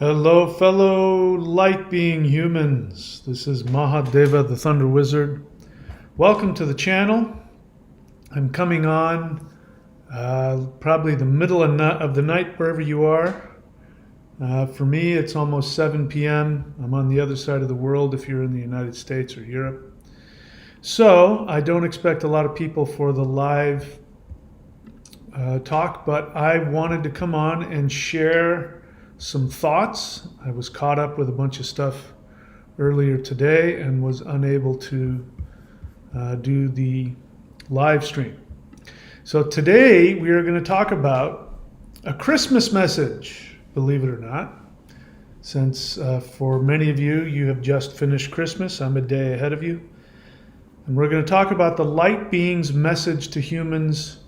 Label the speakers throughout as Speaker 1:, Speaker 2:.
Speaker 1: Hello, fellow light being humans. This is Mahadeva, the Thunder Wizard. Welcome to the channel. I'm coming on probably the middle of the night, wherever you are. For me, it's almost 7 p.m. I'm on the other side of the world if you're in the United States or Europe. So I don't expect a lot of people for the live talk, but I wanted to come on and share some thoughts. I was caught up with a bunch of stuff earlier today and was unable to do the live stream. So today we are going to talk about a Christmas message, believe it or not. Since for many of you, you have just finished Christmas, I'm a day ahead of you. And we're going to talk about the light being's message to humans,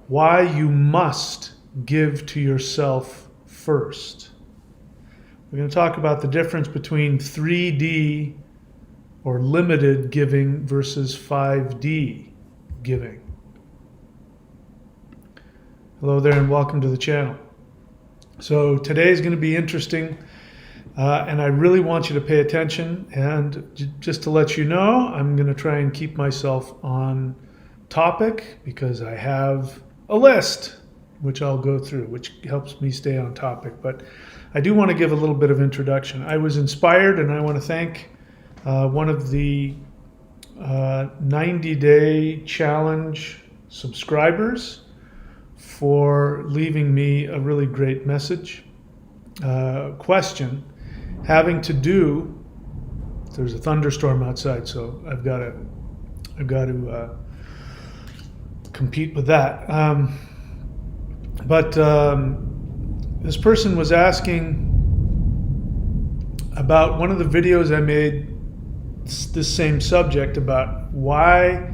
Speaker 1: why you must give to yourself first. We're going to talk about the difference between 3D or limited giving versus 5D giving. Hello there and welcome to the channel. So today is going to be interesting and I really want you to pay attention, and just to let you know, I'm going to try and keep myself on topic because I have a list which I'll go through, which helps me stay on topic. But I do want to give a little bit of introduction. I was inspired, and I want to thank one of the 90-day challenge subscribers for leaving me a really great message. Question having to do, there's a thunderstorm outside, so I've got to compete with that. But this person was asking about one of the videos I made, this same subject, about why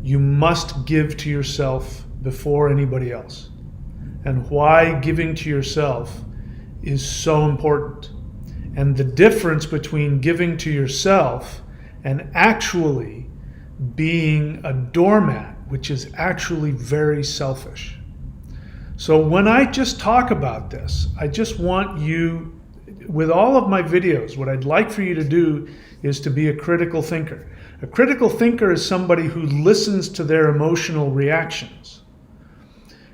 Speaker 1: you must give to yourself before anybody else, and why giving to yourself is so important, and the difference between giving to yourself and actually being a doormat, which is actually very selfish. So when I just talk about this, I just want you, with all of my videos, what I'd like for you to do is to be a critical thinker. A critical thinker is somebody who listens to their emotional reactions.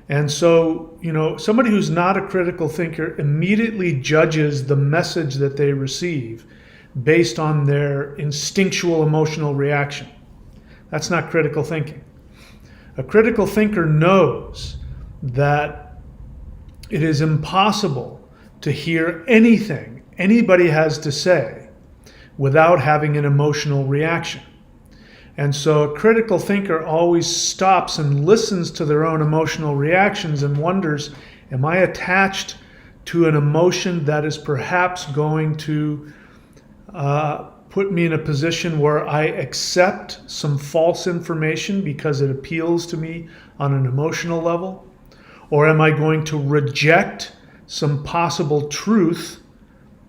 Speaker 1: And so, somebody who's not a critical thinker immediately judges the message that they receive based on their instinctual emotional reaction. That's not critical thinking. A critical thinker knows that it is impossible to hear anything anybody has to say without having an emotional reaction. And so a critical thinker always stops and listens to their own emotional reactions and wonders, am I attached to an emotion that is perhaps going to put me in a position where I accept some false information because it appeals to me on an emotional level? Or am I going to reject some possible truth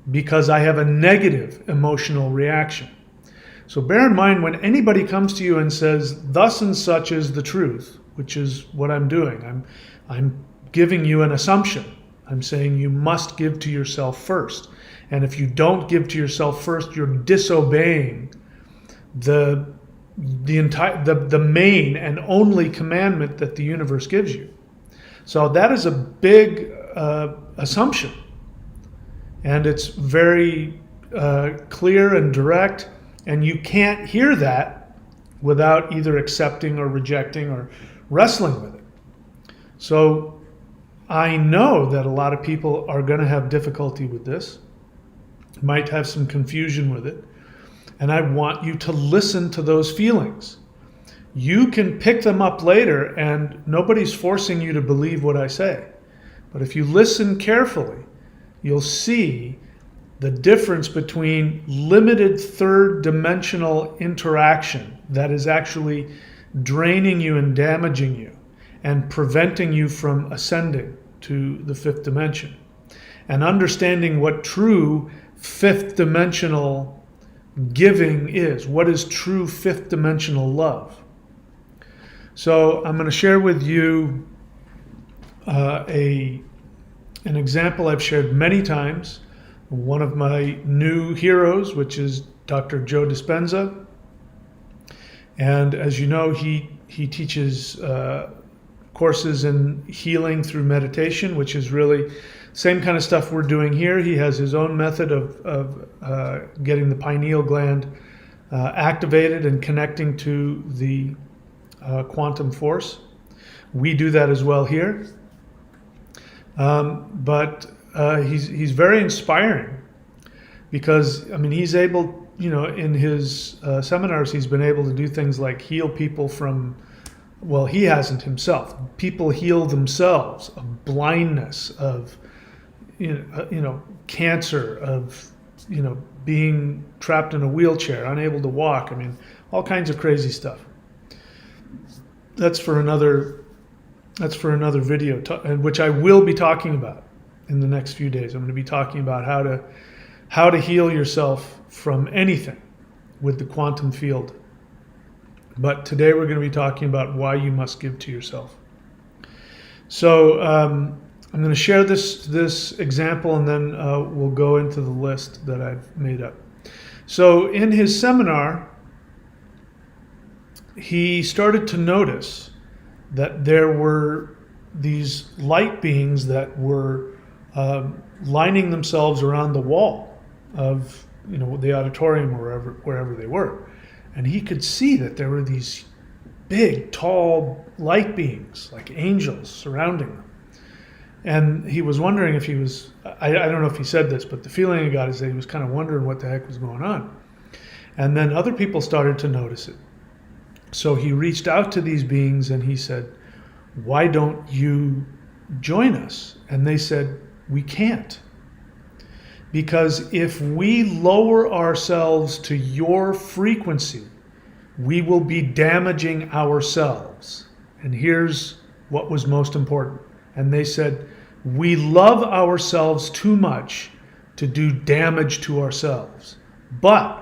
Speaker 1: because I have a negative emotional reaction? So bear in mind, when anybody comes to you and says, thus and such is the truth, which is what I'm doing, I'm giving you an assumption. I'm saying you must give to yourself first. And if you don't give to yourself first, you're disobeying the main and only commandment that the universe gives you. So that is a big assumption, and it's very clear and direct, and you can't hear that without either accepting or rejecting or wrestling with it. So I know that a lot of people are going to have difficulty with this, might have some confusion with it, and I want you to listen to those feelings. You can pick them up later, and nobody's forcing you to believe what I say. But if you listen carefully, you'll see the difference between limited third-dimensional interaction that is actually draining you and damaging you and preventing you from ascending to the fifth dimension, and understanding what true fifth-dimensional giving is. What is true fifth-dimensional love? So I'm going to share with you a an example I've shared many times. One of my new heroes, which is Dr. Joe Dispenza. And as you know, he teaches courses in healing through meditation, which is really same kind of stuff we're doing here. He has his own method of getting the pineal gland activated and connecting to the quantum force. We do that as well here. But he's very inspiring because, I mean, he's able, you know, in his seminars, he's been able to do things like heal people from, well, he hasn't himself. People heal themselves of blindness, of, you know, cancer, of, you know, being trapped in a wheelchair, unable to walk. I mean, all kinds of crazy stuff. That's for another video, which I will be talking about in the next few days. I'm going to be talking about how to heal yourself from anything with the quantum field. But today we're going to be talking about why you must give to yourself. So I'm going to share this example, and then we'll go into the list that I've made up. So in his seminar, he started to notice that there were these light beings that were lining themselves around the wall of, you know, the auditorium or wherever they were. And he could see that there were these big, tall light beings, like angels, surrounding them. And he was wondering if he was, I don't know if he said this, but the feeling I got is that he was kind of wondering what the heck was going on. And then other people started to notice it. So he reached out to these beings and he said, "Why don't you join us?" And they said, "We can't. Because if we lower ourselves to your frequency, we will be damaging ourselves." And here's what was most important. And they said, "We love ourselves too much to do damage to ourselves. But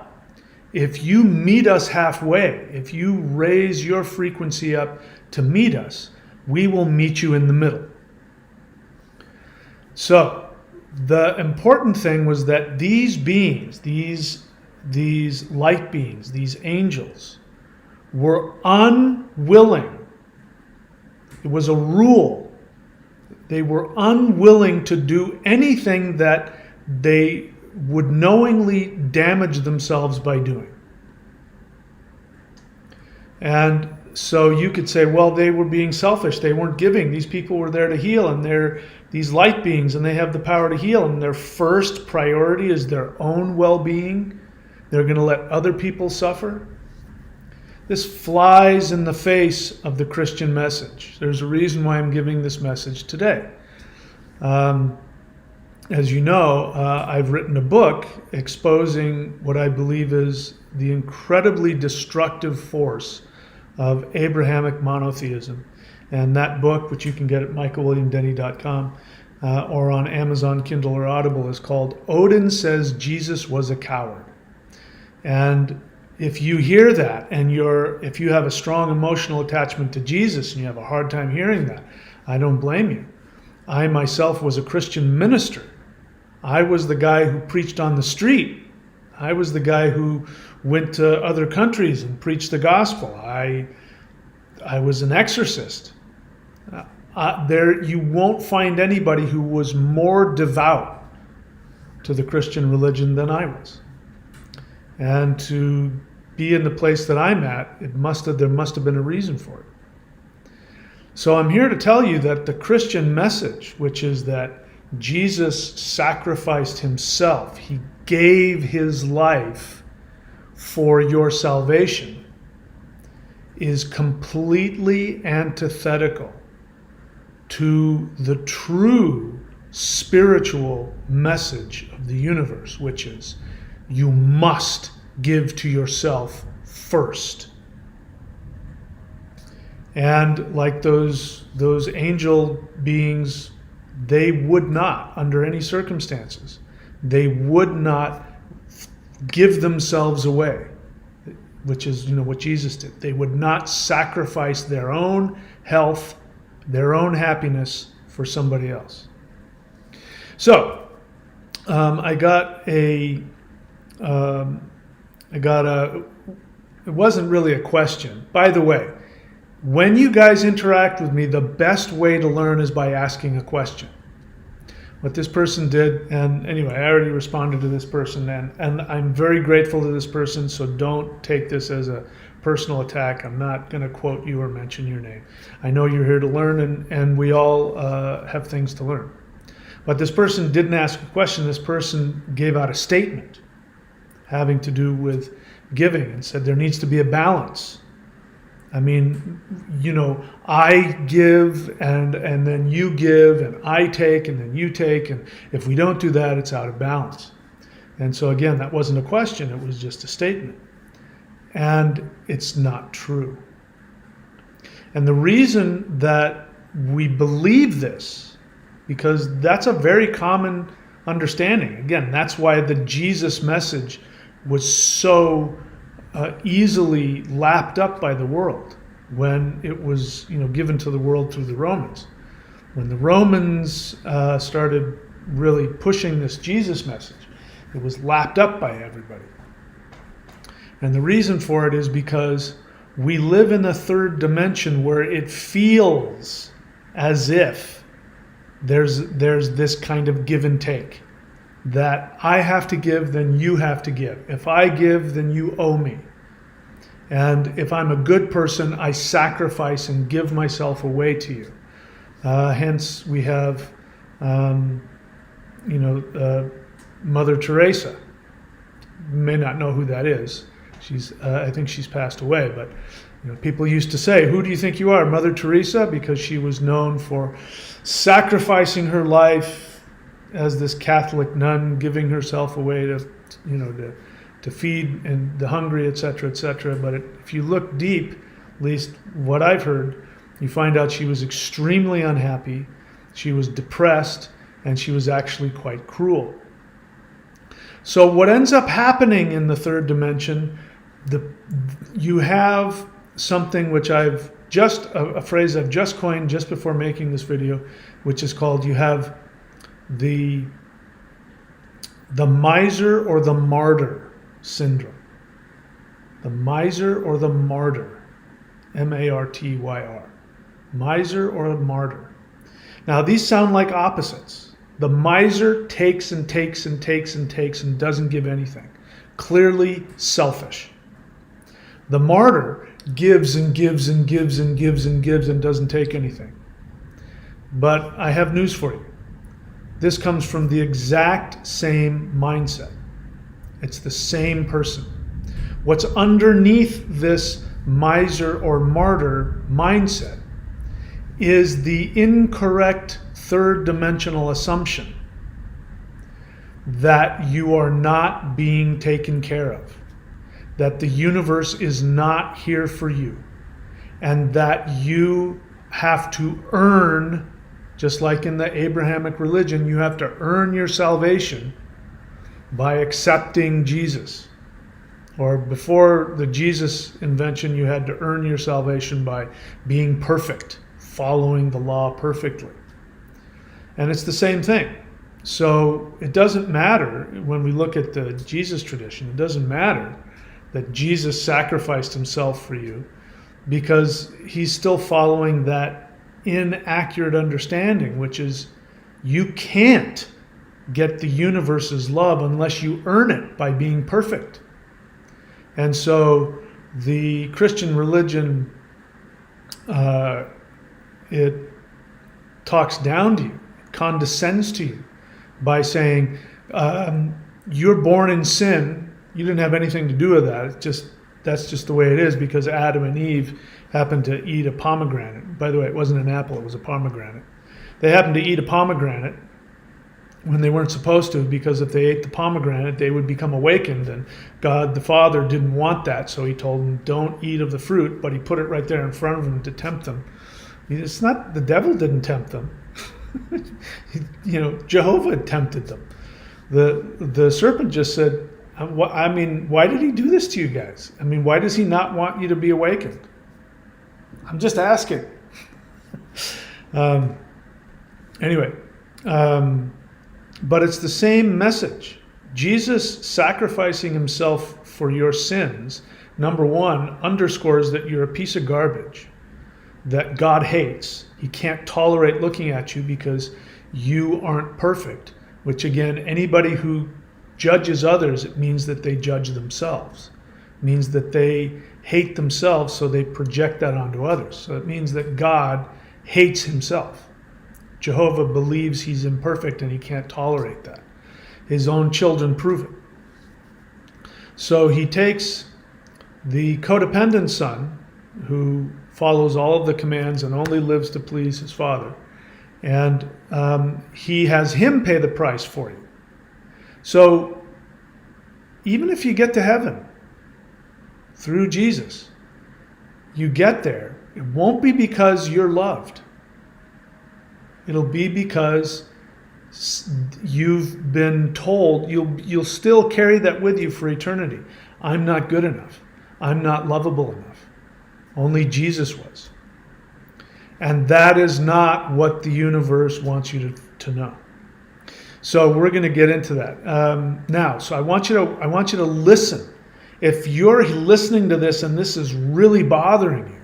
Speaker 1: if you meet us halfway, if you raise your frequency up to meet us, we will meet you in the middle." So the important thing was that these beings, these light beings, these angels, were unwilling. It was a rule. They were unwilling to do anything that they would knowingly damage themselves by doing. And so you could say, well, they were being selfish. They weren't giving. These people were there to heal, and they're these light beings, and they have the power to heal, and their first priority is their own well-being. They're going to let other people suffer. This flies in the face of the Christian message. There's a reason why I'm giving this message today. As you know, I've written a book exposing what I believe is the incredibly destructive force of Abrahamic monotheism. And that book, which you can get at michaelwilliamdenny.com or on Amazon, Kindle, or Audible, is called "Odin Says Jesus Was a Coward." And if you hear that, and if you have a strong emotional attachment to Jesus and you have a hard time hearing that, I don't blame you. I myself was a Christian minister. I was the guy who preached on the street. I was the guy who went to other countries and preached the gospel. I was an exorcist. You won't find anybody who was more devout to the Christian religion than I was. And to be in the place that I'm at, there must have been a reason for it. So I'm here to tell you that the Christian message, which is that Jesus sacrificed himself, he gave his life for your salvation, is completely antithetical to the true spiritual message of the universe, which is you must give to yourself first. And like those angel beings, they would not, under any circumstances, they would not give themselves away, which is, you know, what Jesus did. They would not sacrifice their own health, their own happiness for somebody else. So I got it wasn't really a question. By the way, when you guys interact with me, the best way to learn is by asking a question. What this person did, and anyway, I already responded to this person, and I'm very grateful to this person, so don't take this as a personal attack. I'm not going to quote you or mention your name. I know you're here to learn, and we all have things to learn. But this person didn't ask a question. This person gave out a statement having to do with giving and said there needs to be a balance. I mean, you know, I give and then you give, and I take and then you take, and if we don't do that, it's out of balance. And so again, that wasn't a question, it was just a statement. And it's not true. And the reason that we believe this, because that's a very common understanding. Again, that's why the Jesus message was so easily lapped up by the world when it was, you know, given to the world through the Romans. When the Romans started really pushing this Jesus message, it was lapped up by everybody. And the reason for it is because we live in a third dimension where it feels as if there's this kind of give and take. That I have to give, then you have to give. If I give, then you owe me. And if I'm a good person, I sacrifice and give myself away to you. Hence, we have, Mother Teresa. You may not know who that is. I think she's passed away, but you know, people used to say, "Who do you think you are, Mother Teresa?" Because she was known for sacrificing her life as this Catholic nun, giving herself away to feed and the hungry, etc., etc. But if you look deep, at least what I've heard, you find out she was extremely unhappy, she was depressed, and she was actually quite cruel. So what ends up happening in the third dimension, you have something which a phrase I've just coined just before making this video, which is called, you have the miser or the martyr syndrome. The miser or the martyr, M-A-R-T-Y-R. Miser or a martyr. Now these sound like opposites. The miser takes and takes and takes and takes and doesn't give anything. Clearly selfish. The martyr gives and gives and gives and gives and gives and doesn't take anything. But I have news for you. This comes from the exact same mindset. It's the same person. What's underneath this miser or martyr mindset is the incorrect third dimensional assumption that you are not being taken care of, that the universe is not here for you, and that you have to earn. Just like in the Abrahamic religion, you have to earn your salvation by accepting Jesus. Or before the Jesus invention, you had to earn your salvation by being perfect, following the law perfectly. And it's the same thing. So it doesn't matter when we look at the Jesus tradition, it doesn't matter that Jesus sacrificed himself for you, because he's still following that inaccurate understanding, which is you can't get the universe's love unless you earn it by being perfect. And so the Christian religion, it talks down to you, condescends to you by saying, you're born in sin, you didn't have anything to do with that, that's just the way it is because Adam and Eve happened to eat a pomegranate. By the way, it wasn't an apple, it was a pomegranate. They happened to eat a pomegranate when they weren't supposed to, because if they ate the pomegranate, they would become awakened, and God the Father didn't want that, so he told them, don't eat of the fruit, but he put it right there in front of them to tempt them. It's not, the devil didn't tempt them. Jehovah tempted them. The serpent just said, why did he do this to you guys? Why does he not want you to be awakened? I'm just asking. But it's the same message. Jesus sacrificing himself for your sins, number one, underscores that you're a piece of garbage that God hates. He can't tolerate looking at you because you aren't perfect, which again, anybody who judges others, it means that they judge themselves. It means that they hate themselves, so they project that onto others. So it means that God hates himself. Jehovah believes he's imperfect and he can't tolerate that. His own children prove it. So he takes the codependent son, who follows all of the commands and only lives to please his father, and he has him pay the price for you. So even if you get to heaven through Jesus, you get there, it won't be because you're loved. It'll be because you've been told, you'll still carry that with you for eternity. I'm not good enough. I'm not lovable enough. Only Jesus was. And that is not what the universe wants you to know. So we're going to get into that now. So I want you to listen. If you're listening to this and this is really bothering you,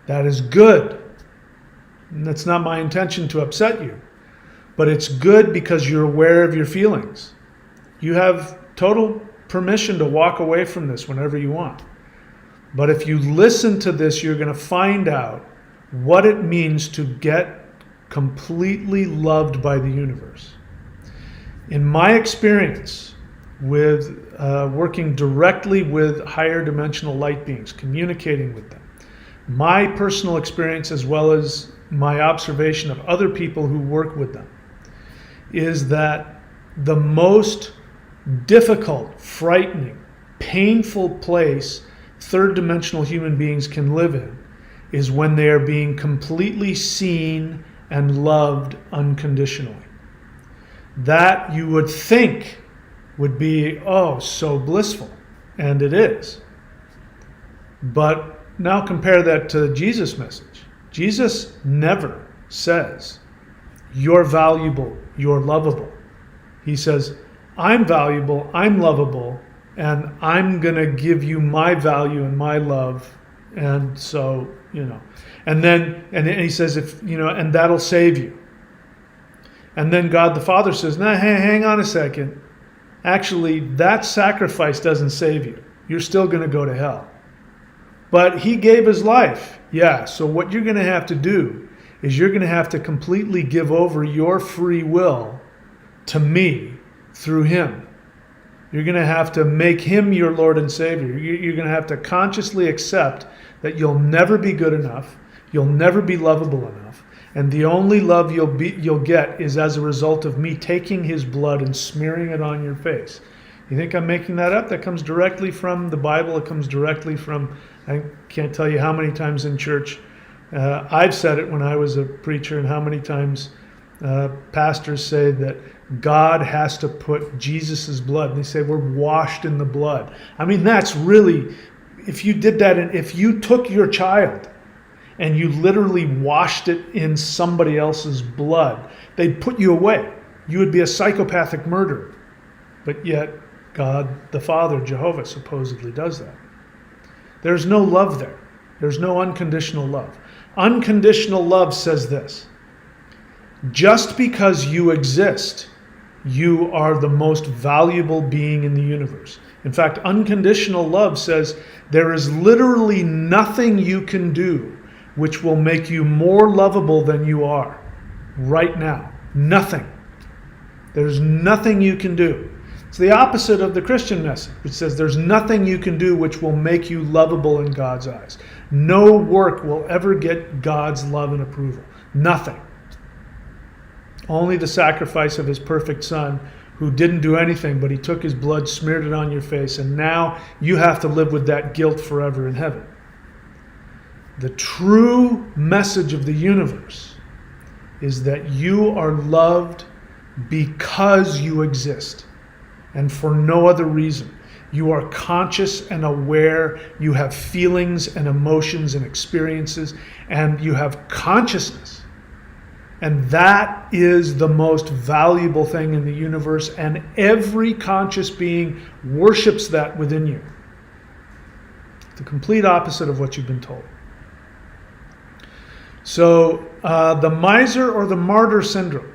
Speaker 1: that is good. And that's not my intention to upset you. But it's good because you're aware of your feelings. You have total permission to walk away from this whenever you want. But if you listen to this, you're going to find out what it means to get completely loved by the universe. In my experience with working directly with higher dimensional light beings, communicating with them, my personal experience as well as my observation of other people who work with them, is that the most difficult, frightening, painful place third dimensional human beings can live in is when they are being completely seen and loved unconditionally. That you would think would be, oh, so blissful, and it is. But now compare that to Jesus' message. Jesus never says, you're valuable, you're lovable. He says, I'm valuable, I'm lovable, and I'm going to give you my value and my love. And so, and then, and he says, and that'll save you. And then God the Father says, nah, hang on a second. Actually, that sacrifice doesn't save you. You're still going to go to hell. But he gave his life. Yeah, so what you're going to have to do is you're going to have to completely give over your free will to me through him. You're going to have to make him your Lord and Savior. You're going to have to consciously accept that you'll never be good enough, you'll never be lovable enough, and the only love you'll get is as a result of me taking his blood and smearing it on your face. You think I'm making that up? That comes directly from the Bible. It comes directly from, I can't tell you how many times in church I've said it when I was a preacher, and how many times pastors say that God has to put Jesus' blood. And they say we're washed in the blood. I mean, that's really, if you did that, and if you took your child and you literally washed it in somebody else's blood, they'd put you away. You would be a psychopathic murderer. But yet, God the Father, Jehovah, supposedly does that. There's no love there. There's no unconditional love. Unconditional love says this: just because you exist, you are the most valuable being in the universe. In fact, unconditional love says there is literally nothing you can do which will make you more lovable than you are right now. Nothing. There's nothing you can do. It's the opposite of the Christian message, which says there's nothing you can do which will make you lovable in God's eyes. No work will ever get God's love and approval. Nothing. Only the sacrifice of his perfect Son, who didn't do anything, but he took his blood, smeared it on your face, and now you have to live with that guilt forever in heaven. The true message of the universe is that you are loved because you exist, and for no other reason. You are conscious and aware. You have feelings and emotions and experiences, and you have consciousness. And that is the most valuable thing in the universe, and every conscious being worships that within you. The complete opposite of what you've been told. So the miser or the martyr syndrome.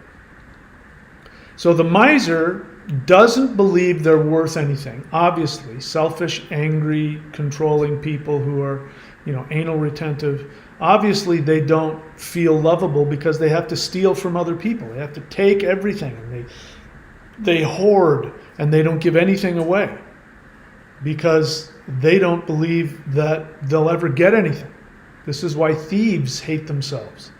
Speaker 1: So the miser doesn't believe they're worth anything. Obviously, selfish, angry, controlling people who are, anal retentive. Obviously, they don't feel lovable because they have to steal from other people. They have to take everything, and they hoard, and they don't give anything away because they don't believe that they'll ever get anything. This is why thieves hate themselves.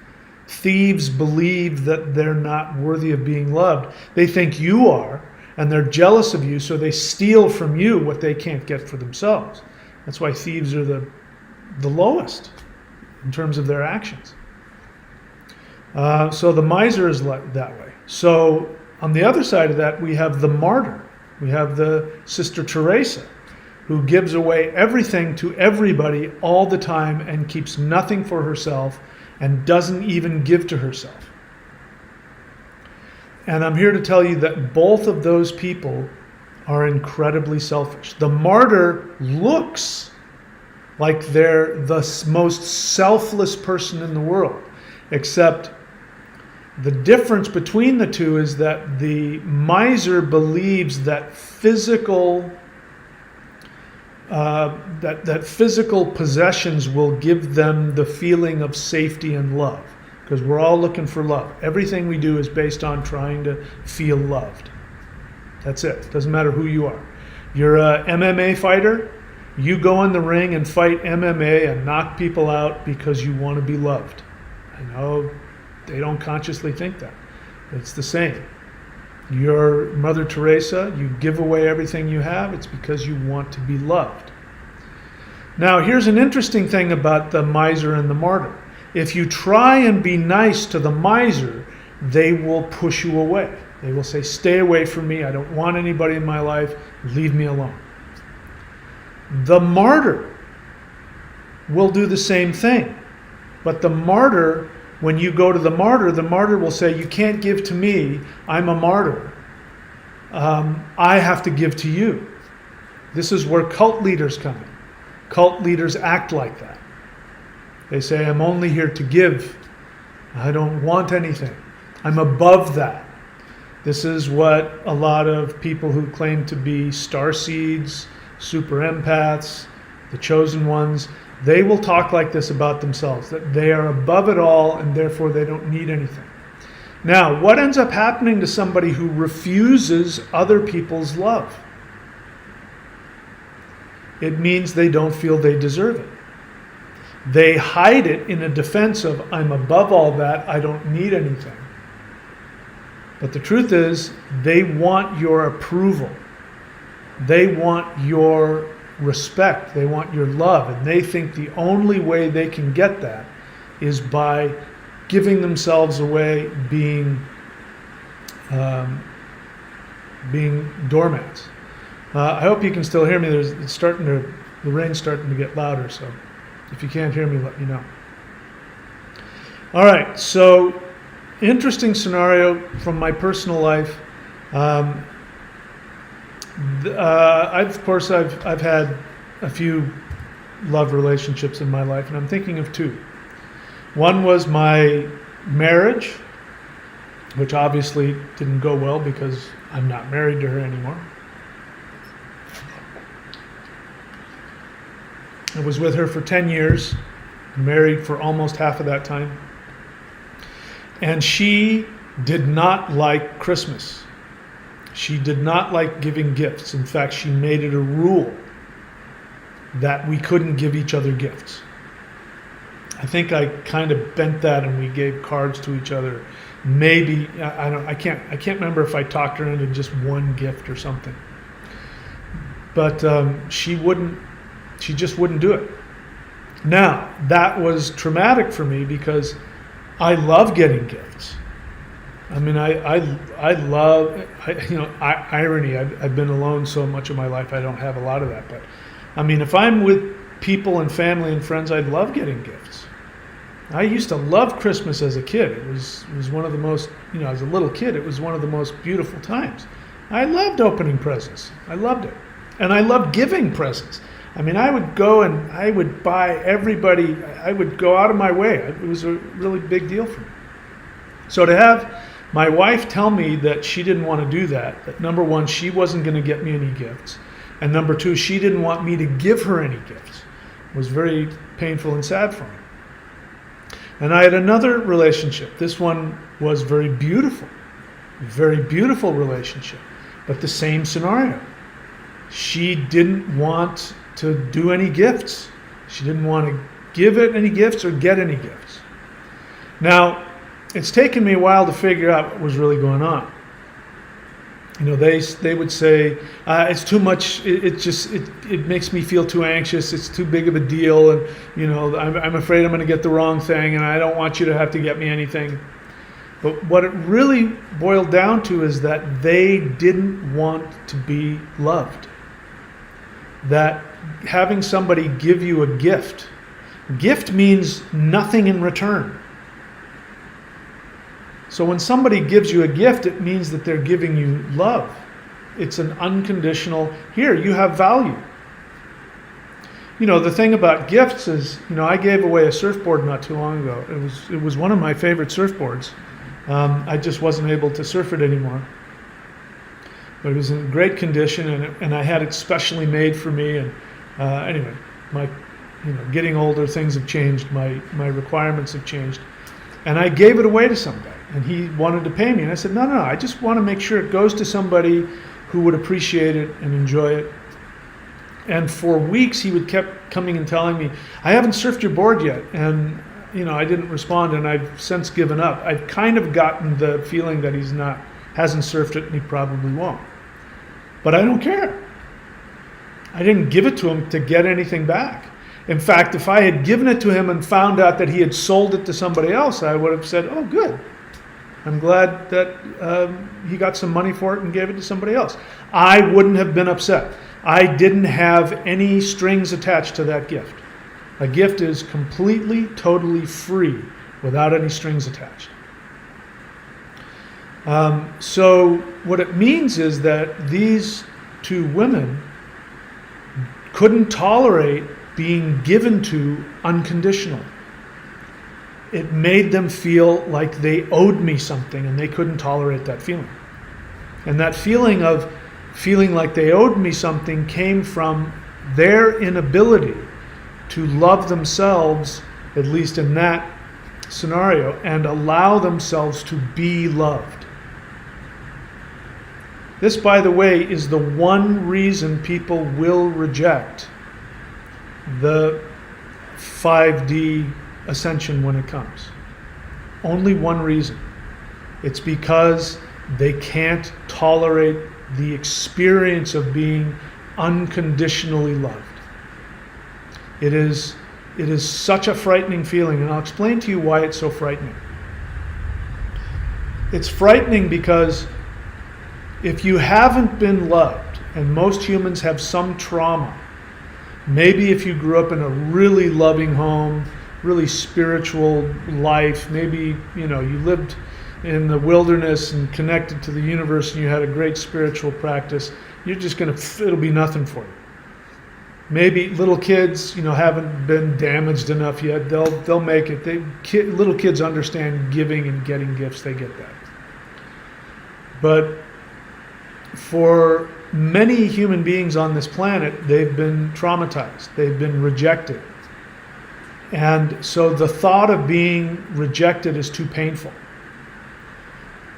Speaker 1: Thieves believe that they're not worthy of being loved. They think you are, and they're jealous of you, so they steal from you what they can't get for themselves. That's why thieves are the lowest in terms of their actions. So the miser is that way. So on the other side of that, we have the martyr. We have the Sister Teresa, who gives away everything to everybody all the time and keeps nothing for herself and doesn't even give to herself. And I'm here to tell you that both of those people are incredibly selfish. The martyr looks like they're the most selfless person in the world, except the difference between the two is that the miser believes that physical possessions will give them the feeling of safety and love, because we're all looking for love. Everything we do is based on trying to feel loved. That's it. Doesn't matter who you are. You're a MMA fighter, you go in the ring and fight MMA and knock people out because you want to be loved. I know they don't consciously think that. It's the same. You're Mother Teresa, you give away everything you have, it's because you want to be loved. Now, here's an interesting thing about the miser and the martyr. If you try and be nice to the miser, they will push you away. They will say, stay away from me, I don't want anybody in my life, leave me alone. The martyr will do the same thing. But the martyr, when you go to the martyr will say, you can't give to me, I'm a martyr. I have to give to you. This is where cult leaders come in. Cult leaders act like that. They say, I'm only here to give. I don't want anything. I'm above that. This is what a lot of people who claim to be starseeds, super empaths, the chosen ones, they will talk like this about themselves, that they are above it all and therefore they don't need anything. Now, what ends up happening to somebody who refuses other people's love? It means they don't feel they deserve it. They hide it in a defense of, I'm above all that, I don't need anything. But the truth is, they want your approval. They want your respect. They want your love. And they think the only way they can get that is by giving themselves away, being doormats. I hope you can still hear me. The rain's starting to get louder, so if you can't hear me, let me know. All right, so interesting scenario from my personal life. I've had a few love relationships in my life, and I'm thinking of two. One was my marriage, which obviously didn't go well because I'm not married to her anymore. I was with her for 10 years, married for almost half of that time. And she did not like Christmas. She did not like giving gifts. In fact, she made it a rule that we couldn't give each other gifts. I think I kind of bent that and we gave cards to each other. Maybe, I can't remember if I talked her into just one gift or something. But she just wouldn't do it. Now, that was traumatic for me because I love getting gifts. I mean, I love, irony. I've been alone so much of my life, I don't have a lot of that. But I mean, if I'm with people and family and friends, I love getting gifts. I used to love Christmas as a kid. It was one of the most, as a little kid, it was one of the most beautiful times. I loved opening presents. I loved it. And I loved giving presents. I mean, I would go and I would buy everybody, I would go out of my way. It was a really big deal for me. So to have my wife tell me that she didn't want to do that number one, she wasn't going to get me any gifts. And number two, she didn't want me to give her any gifts, was very painful and sad for me. And I had another relationship. This one was very beautiful relationship, but the same scenario. She didn't want to do any gifts. She didn't want to give it any gifts or get any gifts. Now, it's taken me a while to figure out what was really going on. They would say, it's too much, it makes me feel too anxious, it's too big of a deal, and I'm afraid I'm going to get the wrong thing, and I don't want you to have to get me anything. But what it really boiled down to is that they didn't want to be loved. That having somebody give you a gift means nothing in return. So when somebody gives you a gift, it means that they're giving you love. It's an unconditional, here, you have value. The thing about gifts is, I gave away a surfboard not too long ago. It was one of my favorite surfboards. I just wasn't able to surf it anymore. But it was in great condition, and I had it specially made for me. And anyway, getting older, things have changed. My requirements have changed. And I gave it away to somebody, and he wanted to pay me. And I said, no, I just want to make sure it goes to somebody who would appreciate it and enjoy it. And for weeks, he would kept coming and telling me, I haven't surfed your board yet. And, I didn't respond, and I've since given up. I've kind of gotten the feeling that hasn't surfed it, and he probably won't. But I don't care. I didn't give it to him to get anything back. In fact, if I had given it to him and found out that he had sold it to somebody else, I would have said, oh, good. I'm glad that he got some money for it and gave it to somebody else. I wouldn't have been upset. I didn't have any strings attached to that gift. A gift is completely, totally free without any strings attached. So what it means is that these two women couldn't tolerate being given to unconditionally. It made them feel like they owed me something, and they couldn't tolerate that feeling. And that feeling of feeling like they owed me something came from their inability to love themselves, at least in that scenario, and allow themselves to be loved. This, by the way, is the one reason people will reject the 5D ascension when it comes. Only one reason. It's because they can't tolerate the experience of being unconditionally loved. It is such a frightening feeling, and I'll explain to you why it's so frightening. It's frightening because if you haven't been loved, and most humans have some trauma, maybe if you grew up in a really loving home, really spiritual life, maybe you lived in the wilderness and connected to the universe and you had a great spiritual practice, you're just it'll be nothing for you. Maybe little kids, haven't been damaged enough yet. They'll make it. Little kids understand giving and getting gifts. They get that. But for many human beings on this planet, they've been traumatized. They've been rejected. And so the thought of being rejected is too painful.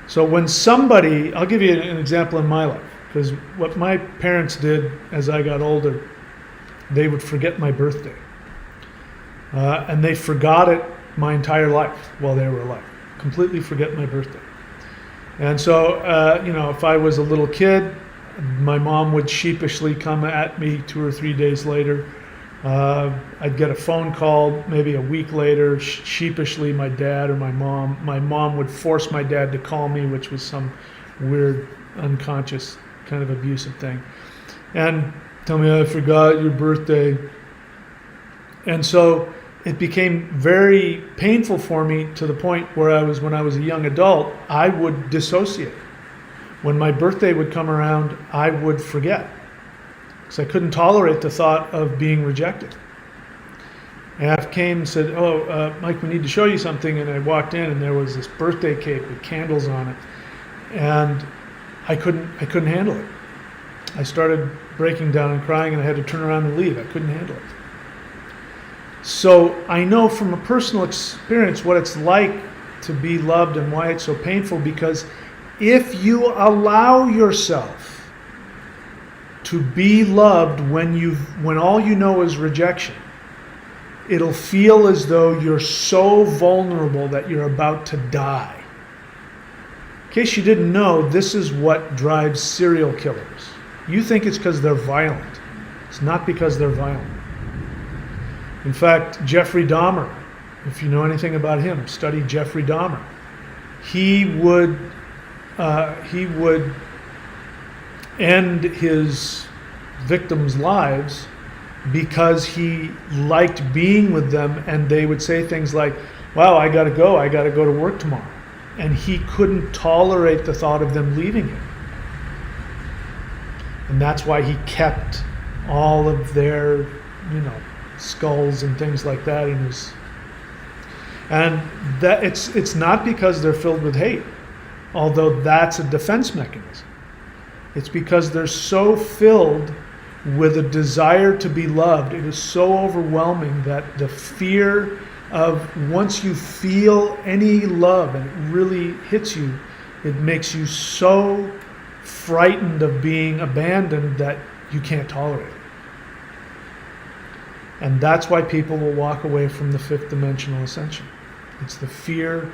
Speaker 1: So when somebody, I'll give you an example in my life, because what my parents did as I got older, they would forget my birthday. And they forgot it my entire life while they were alive. Completely forget my birthday. And so, if I was a little kid, my mom would sheepishly come at me 2 or 3 days later. I'd get a phone call maybe a week later. Sheepishly, my dad or my mom would force my dad to call me, which was some weird, unconscious kind of abusive thing. And tell me, I forgot your birthday. And so it became very painful for me to the point where when I was a young adult, I would dissociate. When my birthday would come around, I would forget, because I couldn't tolerate the thought of being rejected. And came and said, Mike, we need to show you something. And I walked in, and there was this birthday cake with candles on it. And I couldn't handle it. I started breaking down and crying, and I had to turn around and leave. I couldn't handle it. So I know from a personal experience what it's like to be loved and why it's so painful, because if you allow yourself to be loved when all you know is rejection, it'll feel as though you're so vulnerable that you're about to die. In case you didn't know, this is what drives serial killers. You think it's because they're violent. It's not because they're violent. In fact, Jeffrey Dahmer, if you know anything about him, study Jeffrey Dahmer. He would end his victims' lives because he liked being with them, and they would say things like, wow, I gotta go to work tomorrow. And he couldn't tolerate the thought of them leaving him. And that's why he kept all of their, skulls and things like that in his. And that it's not because they're filled with hate, although that's a defense mechanism. It's because they're so filled with a desire to be loved. It is so overwhelming that the fear of, once you feel any love and it really hits you, it makes you so frightened of being abandoned that you can't tolerate it. And that's why people will walk away from the fifth dimensional ascension. It's the fear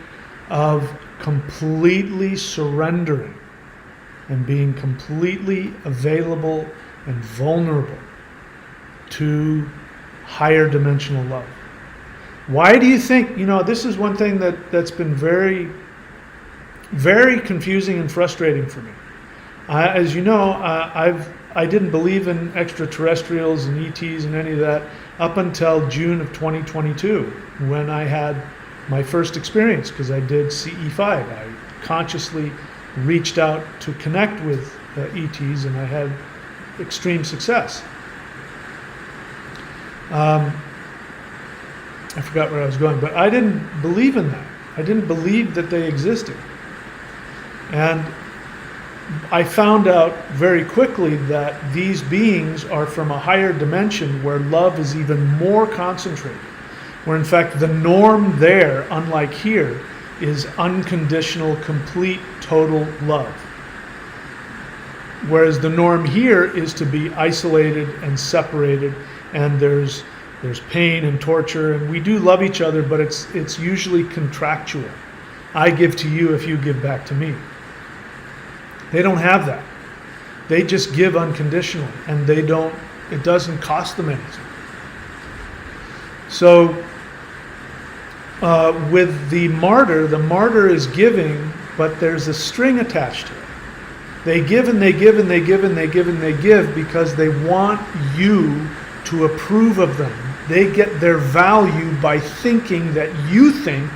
Speaker 1: of completely surrendering and being completely available and vulnerable to higher dimensional love. Why do you think, this is one thing that's been very, very confusing and frustrating for me. As you know, I didn't believe in extraterrestrials and ETs and any of that up until June of 2022, when I had my first experience, because I did CE5. I consciously reached out to connect with ETs, and I had extreme success. I forgot where I was going, but I didn't believe in that. I didn't believe that they existed. And I found out very quickly that these beings are from a higher dimension where love is even more concentrated. Where in fact the norm there, unlike here, is unconditional, complete, total love. Whereas the norm here is to be isolated and separated, and there's pain and torture, and we do love each other, but it's usually contractual. I give to you if you give back to me. They don't have that. They just give unconditionally, and it doesn't cost them anything. So with the martyr is giving, but there's a string attached to it. They give and they give and they give and they give and they give because they want you to approve of them. They get their value by thinking that you think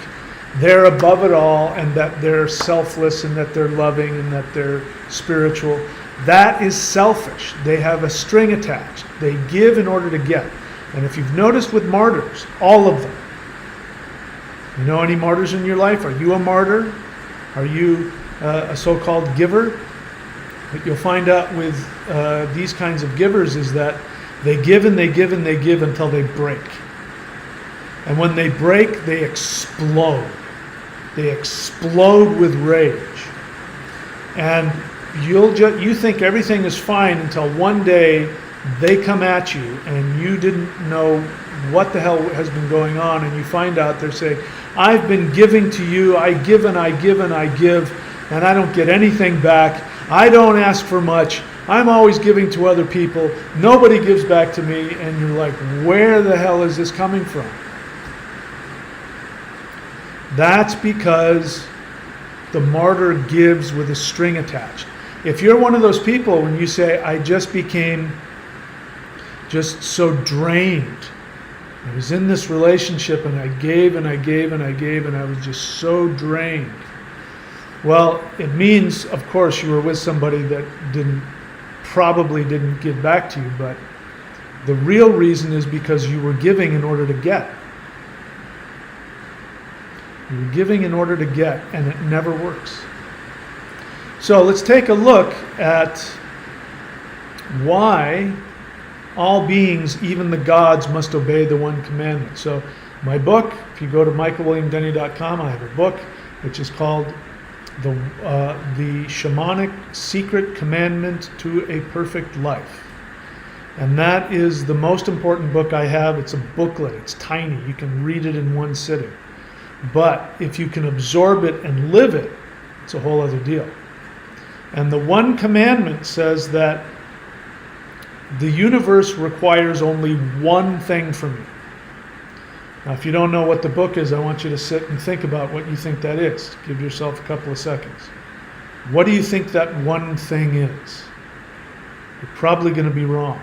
Speaker 1: they're above it all, and that they're selfless, and that they're loving, and that they're spiritual. That is selfish. They have a string attached. They give in order to get. And if you've noticed with martyrs, all of them, you know any martyrs in your life? Are you a martyr? Are you a so-called giver? What you'll find out with these kinds of givers is that they give and they give and they give until they break. And when they break, they explode. They explode with rage. And you think everything is fine until one day they come at you and you didn't know what the hell has been going on, and you find out they're saying, I've been giving to you, I give and I give and I give, and I don't get anything back. I don't ask for much. I'm always giving to other people. Nobody gives back to me. And you're like, where the hell is this coming from? That's because the martyr gives with a string attached. If you're one of those people, when you say, I just became just so drained I was in this relationship and I gave and I gave and I gave and I was just so drained. Well, it means, of course, you were with somebody that probably didn't give back to you, but the real reason is because you were giving in order to get. You were giving in order to get, and it never works. So let's take a look at why all beings, even the gods, must obey the one commandment. So my book, if you go to michaelwilliamdenny.com, I have a book which is called the Shamanic Secret Commandment to a Perfect Life. And that is the most important book I have. It's a booklet. It's tiny. You can read it in one sitting. But if you can absorb it and live it, it's a whole other deal. And the one commandment says that the universe requires only one thing from you. Now, if you don't know what the book is, I want you to sit and think about what you think that is. Give yourself a couple of seconds. What do you think that one thing is? You're probably going to be wrong.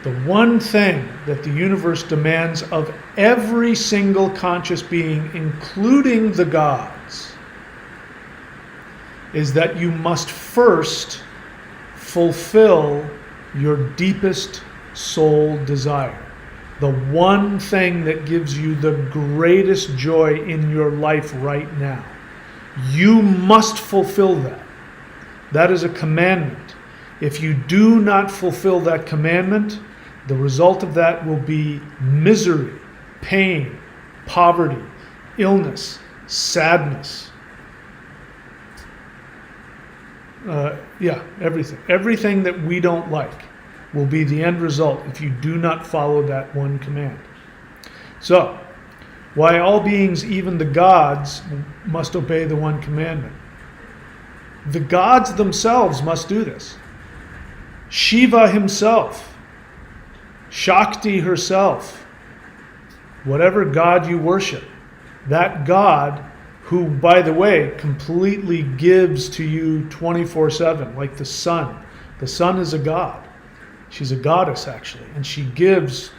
Speaker 1: The one thing that the universe demands of every single conscious being, including the gods, is that you must first fulfill your deepest soul desire. The one thing that gives you the greatest joy in your life right now. You must fulfill that. That is a commandment. If you do not fulfill that commandment, the result of that will be misery, pain, poverty, illness, sadness. Everything. Everything that we don't like will be the end result if you do not follow that one command. So, why all beings, even the gods, must obey the one commandment. The gods themselves must do this. Shiva himself, Shakti herself, whatever god you worship, that god who, by the way, completely gives to you 24/7, like the sun. The sun is a god. She's a goddess, actually, and she gives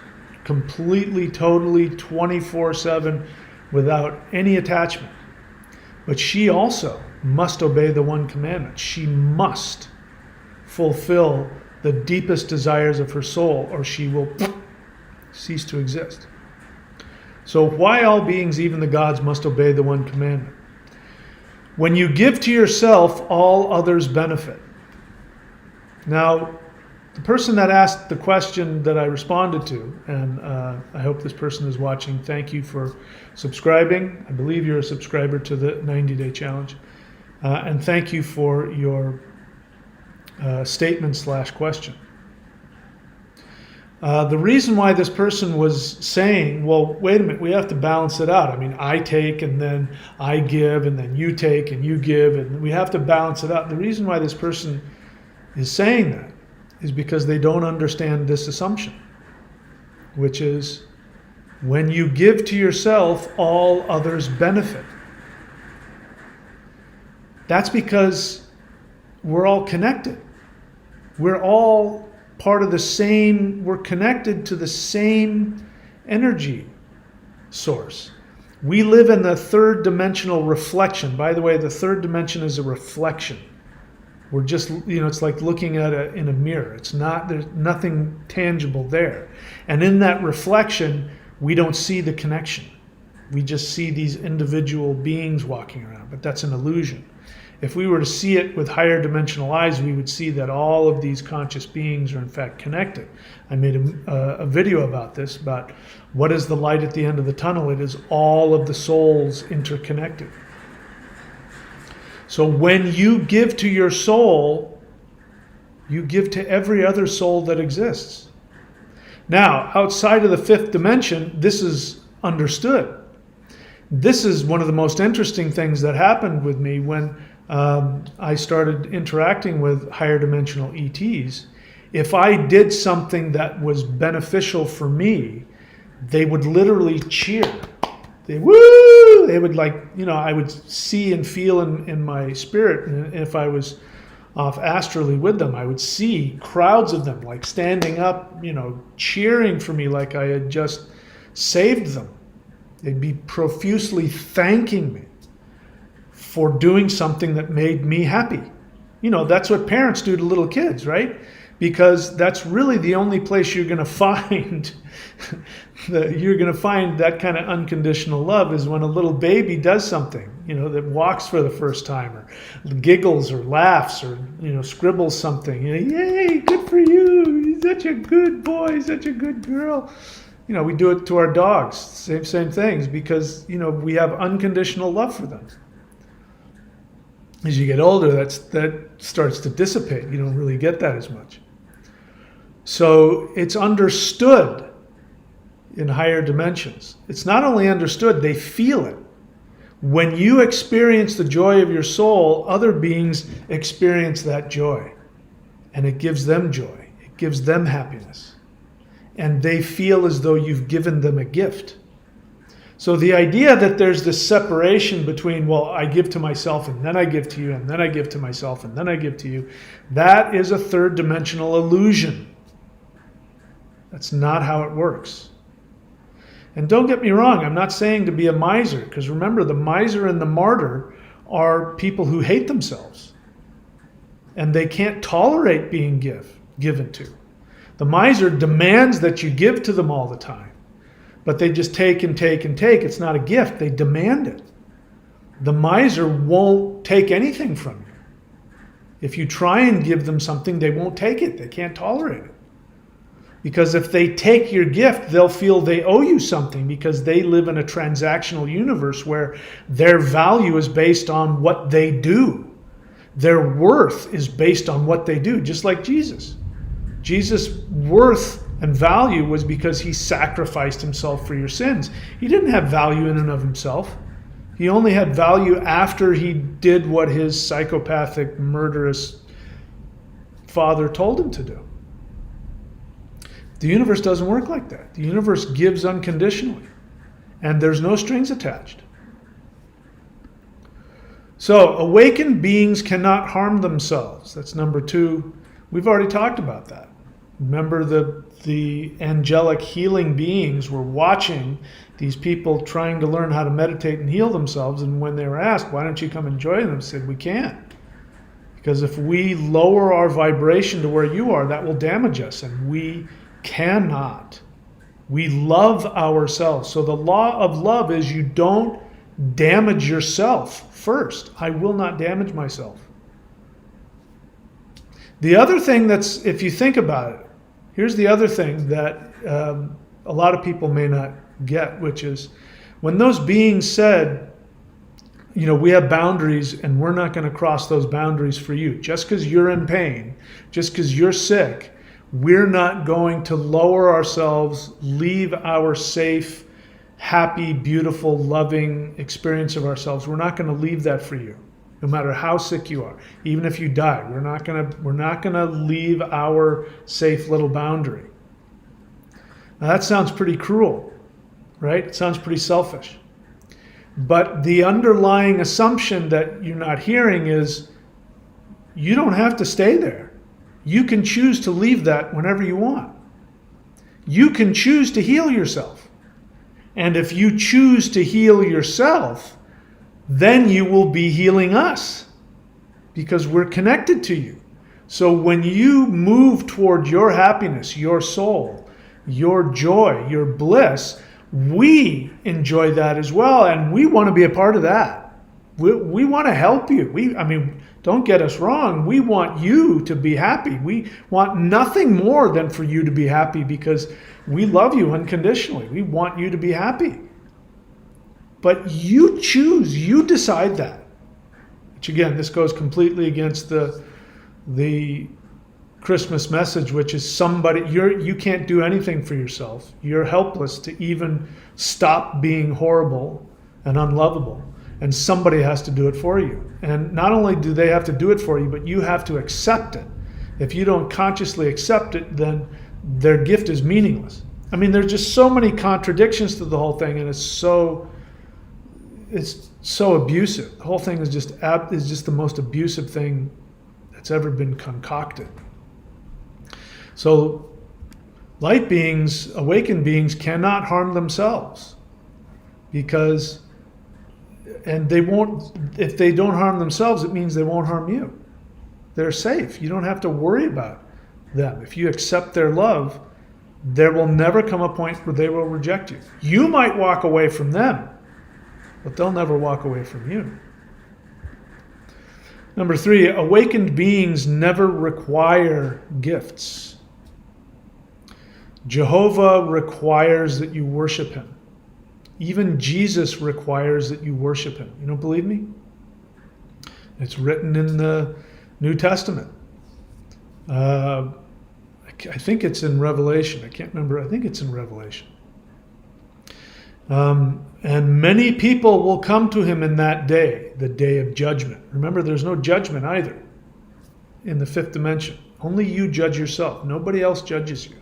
Speaker 1: completely, totally, 24/7 without any attachment. But she also must obey the one commandment. She must fulfill the deepest desires of her soul, or she will cease to exist. So why all beings, even the gods, must obey the one commandment? When you give to yourself, all others benefit. Now, the person that asked the question that I responded to, and I hope this person is watching, thank you for subscribing. I believe you're a subscriber to the 90-day challenge. And thank you for your statement/question. The reason why this person was saying, well, wait a minute, we have to balance it out. I mean, I take and then I give and then you take and you give, and we have to balance it out. The reason why this person is saying that is because they don't understand this assumption, which is when you give to yourself, all others benefit. That's because we're all connected. We're all part of the same, we're connected to the same energy source. We live in the third dimensional reflection. By the way, the third dimension is a reflection. We're just, it's like looking at in a mirror. It's not, there's nothing tangible there. And in that reflection, we don't see the connection. We just see these individual beings walking around, but that's an illusion. If we were to see it with higher dimensional eyes, we would see that all of these conscious beings are in fact connected. I made a video about this, about what is the light at the end of the tunnel. It is all of the souls interconnected. So when you give to your soul, you give to every other soul that exists. Now, outside of the fifth dimension, this is understood. This is one of the most interesting things that happened with me when I started interacting with higher dimensional ETs. If I did something that was beneficial for me, they would literally cheer. They would I would see and feel in my spirit. And if I was off astrally with them, I would see crowds of them like standing up, cheering for me like I had just saved them. They'd be profusely thanking me for doing something that made me happy. That's what parents do to little kids, right? Because that's really the only place you're going to find that kind of unconditional love is when a little baby does something, that walks for the first time or giggles or laughs or, scribbles something. Yay, good for you. You're such a good boy, such a good girl. We do it to our dogs, same things, because, we have unconditional love for them. As you get older, that starts to dissipate. You don't really get that as much. So it's understood in higher dimensions. It's not only understood, they feel it. When you experience the joy of your soul, other beings experience that joy. And it gives them joy. It gives them happiness. And they feel as though you've given them a gift. So the idea that there's this separation between, well, I give to myself and then I give to you and then I give to myself and then I give to you, that is a third dimensional illusion. That's not how it works. And don't get me wrong, I'm not saying to be a miser, because remember, the miser and the martyr are people who hate themselves. And they can't tolerate being given to. The miser demands that you give to them all the time. But they just take and take and take. It's not a gift. They demand it. The miser won't take anything from you. If you try and give them something, they won't take it. They can't tolerate it. Because if they take your gift, they'll feel they owe you something, because they live in a transactional universe where their value is based on what they do. Their worth is based on what they do, just like Jesus. Jesus' worth and value was because he sacrificed himself for your sins. He didn't have value in and of himself. He only had value after he did what his psychopathic, murderous father told him to do. The universe doesn't work like that. The universe gives unconditionally, and there's no strings attached. So, awakened beings cannot harm themselves. That's number 2. We've already talked about that. Remember, the angelic healing beings were watching these people trying to learn how to meditate and heal themselves, and when they were asked, why don't you come and join them, said, we can't. Because if we lower our vibration to where you are, that will damage us, and we cannot. We love ourselves. So the law of love is you don't damage yourself first. I will not damage myself. The other thing that's, if you think about it, here's the other thing that a lot of people may not get, which is when those beings said, we have boundaries and we're not going to cross those boundaries for you. Just because you're in pain, just because you're sick, we're not going to lower ourselves, leave our safe, happy, beautiful, loving experience of ourselves. We're not going to leave that for you. No matter how sick you are, even if you die, we're not gonna leave our safe little boundary. Now that sounds pretty cruel, right? It sounds pretty selfish. But the underlying assumption that you're not hearing is you don't have to stay there. You can choose to leave that whenever you want. You can choose to heal yourself. And if you choose to heal yourself, then you will be healing us, because we're connected to you. So when you move toward your happiness, your soul, your joy, your bliss, we enjoy that as well, and we want to be a part of that. We want to help you. Don't get us wrong. We want you to be happy. We want nothing more than for you to be happy, because we love you unconditionally. We want you to be happy. But you choose, you decide that. Which again, this goes completely against the Christmas message, which is you can't do anything for yourself. You're helpless to even stop being horrible and unlovable. And somebody has to do it for you. And not only do they have to do it for you, but you have to accept it. If you don't consciously accept it, then their gift is meaningless. There's just so many contradictions to the whole thing, and it's so abusive. The whole thing is just the most abusive thing that's ever been concocted. So light beings, awakened beings, cannot harm themselves because, and they won't, if they don't harm themselves, it means they won't harm you. They're safe. You don't have to worry about them. If you accept their love, there will never come a point where they will reject you. You might walk away from them, but they'll never walk away from you. Number 3, awakened beings never require gifts. Jehovah requires that you worship him. Even Jesus requires that you worship him. You don't believe me? It's written in the New Testament. I think it's in Revelation. I can't remember. I think it's in Revelation. And many people will come to him in that day, the day of judgment. Remember, there's no judgment either in the 5th dimension. Only you judge yourself. Nobody else judges you.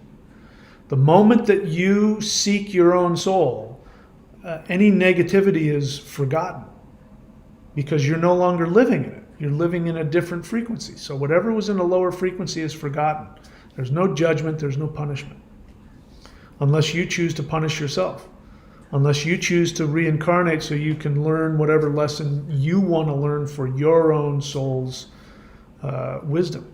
Speaker 1: The moment that you seek your own soul, any negativity is forgotten because you're no longer living in it. You're living in a different frequency. So whatever was in a lower frequency is forgotten. There's no judgment, there's no punishment. Unless you choose to punish yourself. Unless you choose to reincarnate so you can learn whatever lesson you want to learn for your own soul's wisdom.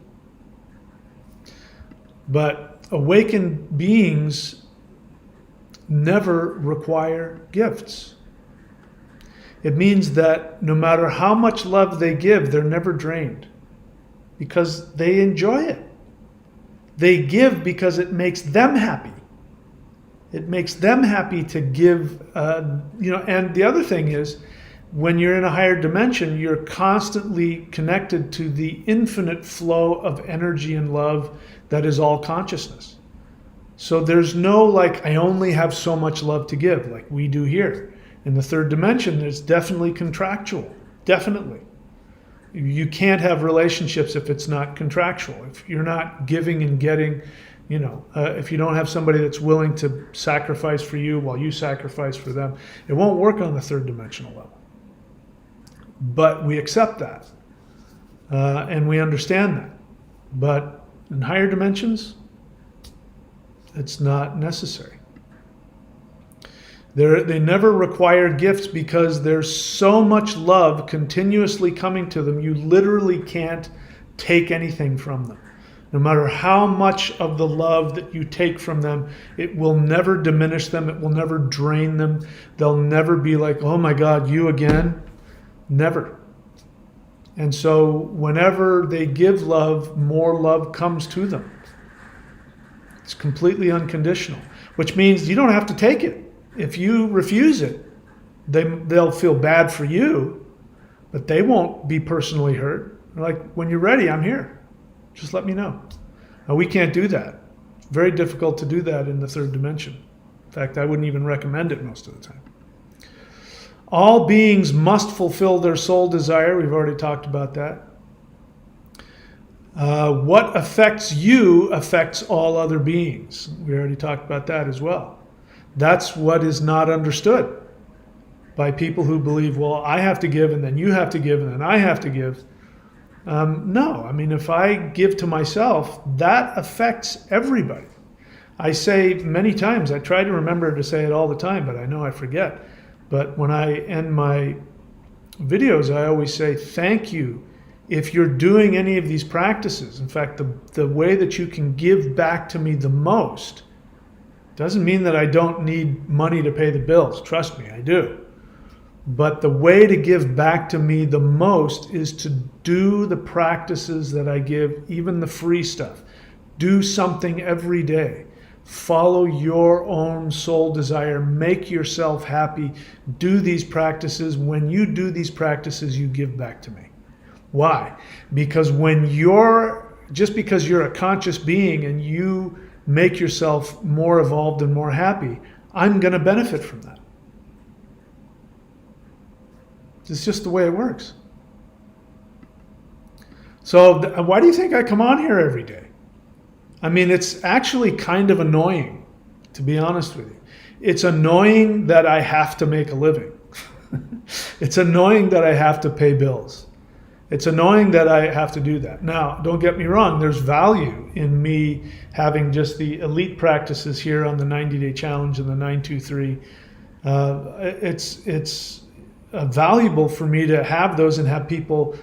Speaker 1: But awakened beings never require gifts. It means that no matter how much love they give, they're never drained because they enjoy it. They give because it makes them happy. It makes them happy to give, and the other thing is, when you're in a higher dimension, you're constantly connected to the infinite flow of energy and love that is all consciousness. So there's no like, I only have so much love to give like we do here. In the 3rd dimension, there's definitely contractual, definitely. You can't have relationships if it's not contractual. If you're not giving and getting, if you don't have somebody that's willing to sacrifice for you while you sacrifice for them, it won't work on the 3rd dimensional level. But we accept that and we understand that. But in higher dimensions, it's not necessary. They never require gifts because there's so much love continuously coming to them, you literally can't take anything from them. No matter how much of the love that you take from them, it will never diminish them, it will never drain them. They'll never be like, oh my God, you again? Never. And so whenever they give love, more love comes to them. It's completely unconditional, which means you don't have to take it. If you refuse it, they'll feel bad for you, but they won't be personally hurt. They're like, when you're ready, I'm here. Just let me know. Now, we can't do that. It's very difficult to do that in the 3rd dimension. In fact, I wouldn't even recommend it most of the time. All beings must fulfill their soul desire. We've already talked about that. What affects you affects all other beings. We already talked about that as well. That's what is not understood by people who believe, well, I have to give and then you have to give and then I have to give. No, I mean, if I give to myself, that affects everybody. I say many times, I try to remember to say it all the time, but I know I forget. But when I end my videos, I always say, thank you. If you're doing any of these practices, in fact, the way that you can give back to me the most doesn't mean that I don't need money to pay the bills. Trust me, I do. But the way to give back to me the most is to do the practices that I give, even the free stuff. Do something every day. Follow your own soul desire. Make yourself happy. Do these practices. When you do these practices, you give back to me. Why? Because just because you're a conscious being and you make yourself more evolved and more happy, I'm going to benefit from that. It's just the way it works. So why do you think I come on here every day? I mean, it's actually kind of annoying, to be honest with you. It's annoying that I have to make a living. It's annoying that I have to pay bills. It's annoying that I have to do that. Now, don't get me wrong, there's value in me having just the elite practices here on the 90-day challenge and the 923. It's valuable for me to have those and have people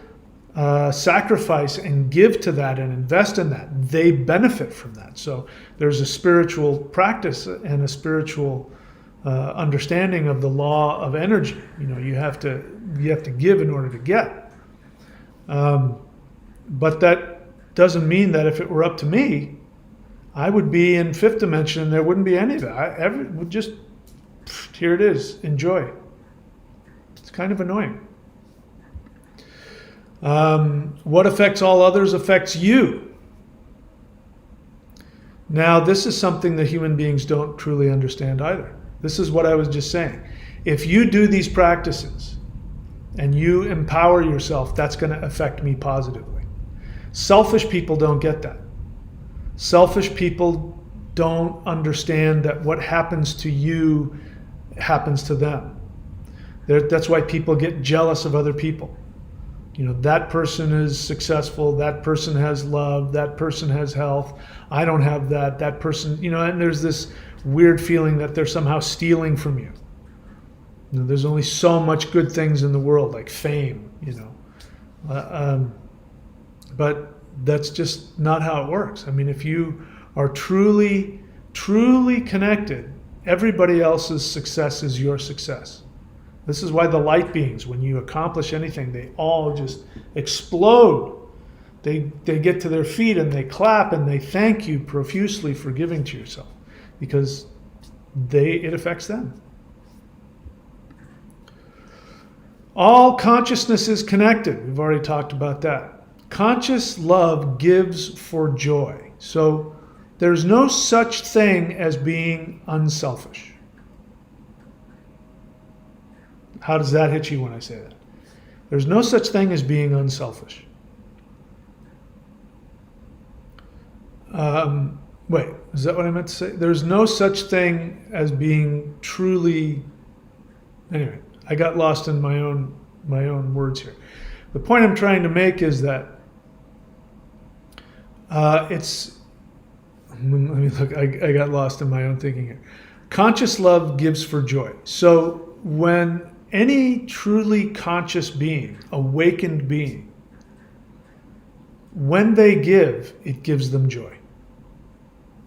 Speaker 1: sacrifice and give to that and invest in that. They benefit from that. So there's a spiritual practice and a spiritual understanding of the law of energy. You have to give in order to get. But that doesn't mean that if it were up to me, I would be in fifth dimension and there wouldn't be any of it. Here it is, enjoy. It's kind of annoying. What affects all others affects you. Now, this is something that human beings don't truly understand either. This is what I was just saying. If you do these practices and you empower yourself, that's going to affect me positively. Selfish people don't get that. Selfish people don't understand that what happens to you happens to them. That's why people get jealous of other people. That person is successful, that person has love, that person has health, I don't have that, that person, and there's this weird feeling that they're somehow stealing from you. There's only so much good things in the world, like fame, but that's just not how it works. I mean, if you are truly, truly connected, everybody else's success is your success. This is why the light beings, when you accomplish anything, they all just explode. They get to their feet and they clap and they thank you profusely for giving to yourself, because it affects them. All consciousness is connected. We've already talked about that. Conscious love gives for joy. So there's no such thing as being unselfish. How does that hit you when I say that? There's no such thing as being unselfish. Wait, is that what I meant to say? There's no such thing as being truly... Anyway, I got lost in my own words here. The point I'm trying to make is that it's... Let me look. I got lost in my own thinking here. Conscious love gives for joy. So when any truly conscious being, awakened being, when they give, it gives them joy.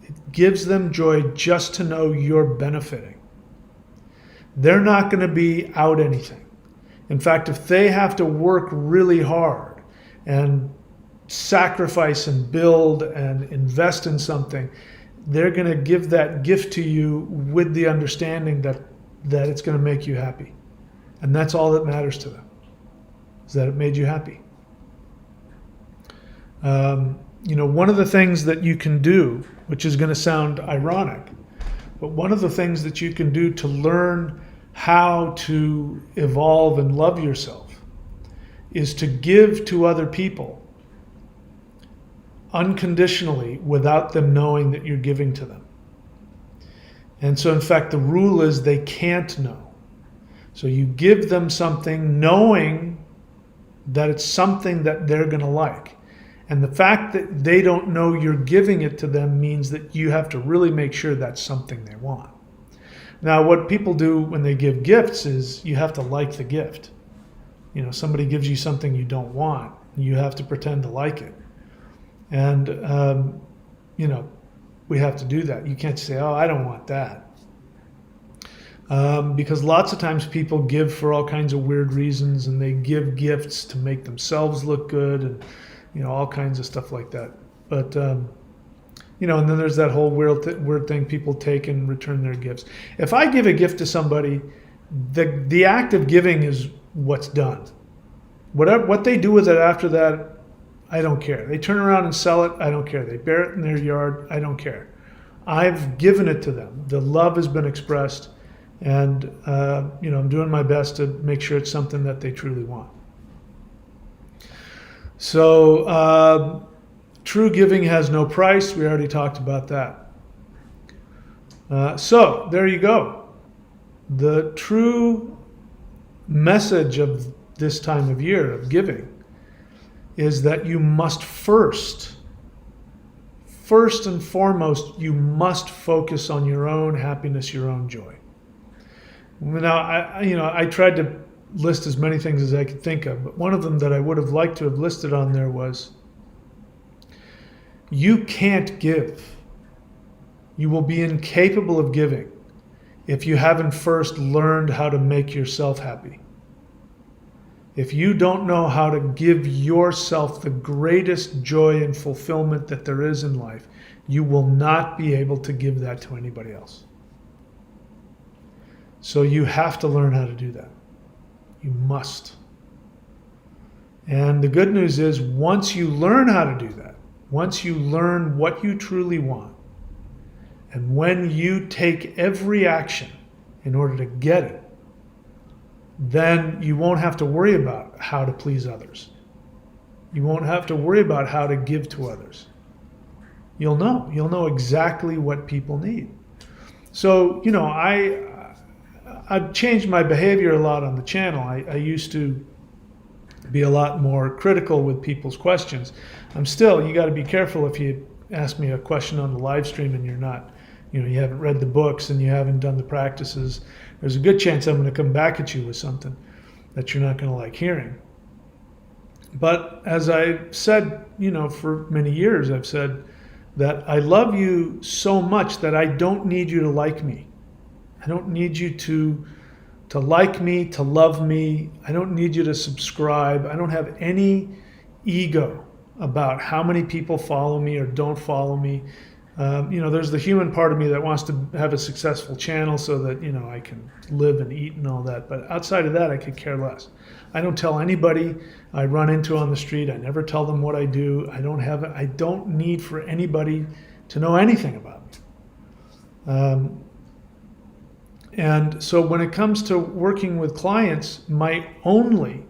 Speaker 1: It gives them joy just to know you're benefiting. They're not going to be out anything. In fact, if they have to work really hard and sacrifice and build and invest in something, they're going to give that gift to you with the understanding that it's going to make you happy. And that's all that matters to them, is that it made you happy. One of the things that you can do, which is going to sound ironic, but one of the things that you can do to learn how to evolve and love yourself is to give to other people unconditionally without them knowing that you're giving to them. And so in fact, the rule is they can't know. So you give them something knowing that it's something that they're going to like. And the fact that they don't know you're giving it to them means that you have to really make sure that's something they want. Now, what people do when they give gifts is you have to like the gift. Somebody gives you something you don't want, you have to pretend to like it. And, we have to do that. You can't say, oh, I don't want that. Because lots of times people give for all kinds of weird reasons, and they give gifts to make themselves look good, and all kinds of stuff like that. But and then there's that whole weird thing people take and return their gifts. If I give a gift to somebody, the act of giving is what's done. What they do with it after that, I don't care. They turn around and sell it, I don't care. They bear it in their yard, I don't care. I've given it to them. The love has been expressed. And, I'm doing my best to make sure it's something that they truly want. So, true giving has no price. We already talked about that. So, there you go. The true message of this time of year, of giving, is that you must first and foremost, you must focus on your own happiness, your own joy. Now, I tried to list as many things as I could think of, but one of them that I would have liked to have listed on there was, you can't give. You will be incapable of giving if you haven't first learned how to make yourself happy. If you don't know how to give yourself the greatest joy and fulfillment that there is in life, you will not be able to give that to anybody else. So you have to learn how to do that. You must. And the good news is, once you learn how to do that, once you learn what you truly want, and when you take every action in order to get it, then you won't have to worry about how to please others. You won't have to worry about how to give to others. You'll know exactly what people need. So, I've changed my behavior a lot on the channel. I used to be a lot more critical with people's questions. You got to be careful if you ask me a question on the live stream and you're not, you haven't read the books and you haven't done the practices. There's a good chance I'm going to come back at you with something that you're not going to like hearing. But as I've said, for many years, I've said that I love you so much that I don't need you to like me. I don't need you to like me, to love me. I don't need you to subscribe. I don't have any ego about how many people follow me or don't follow me. There's the human part of me that wants to have a successful channel so that, I can live and eat and all that. But outside of that, I could care less. I don't tell anybody I run into on the street. I never tell them what I do. I don't need for anybody to know anything about me. And so when it comes to working with clients, my only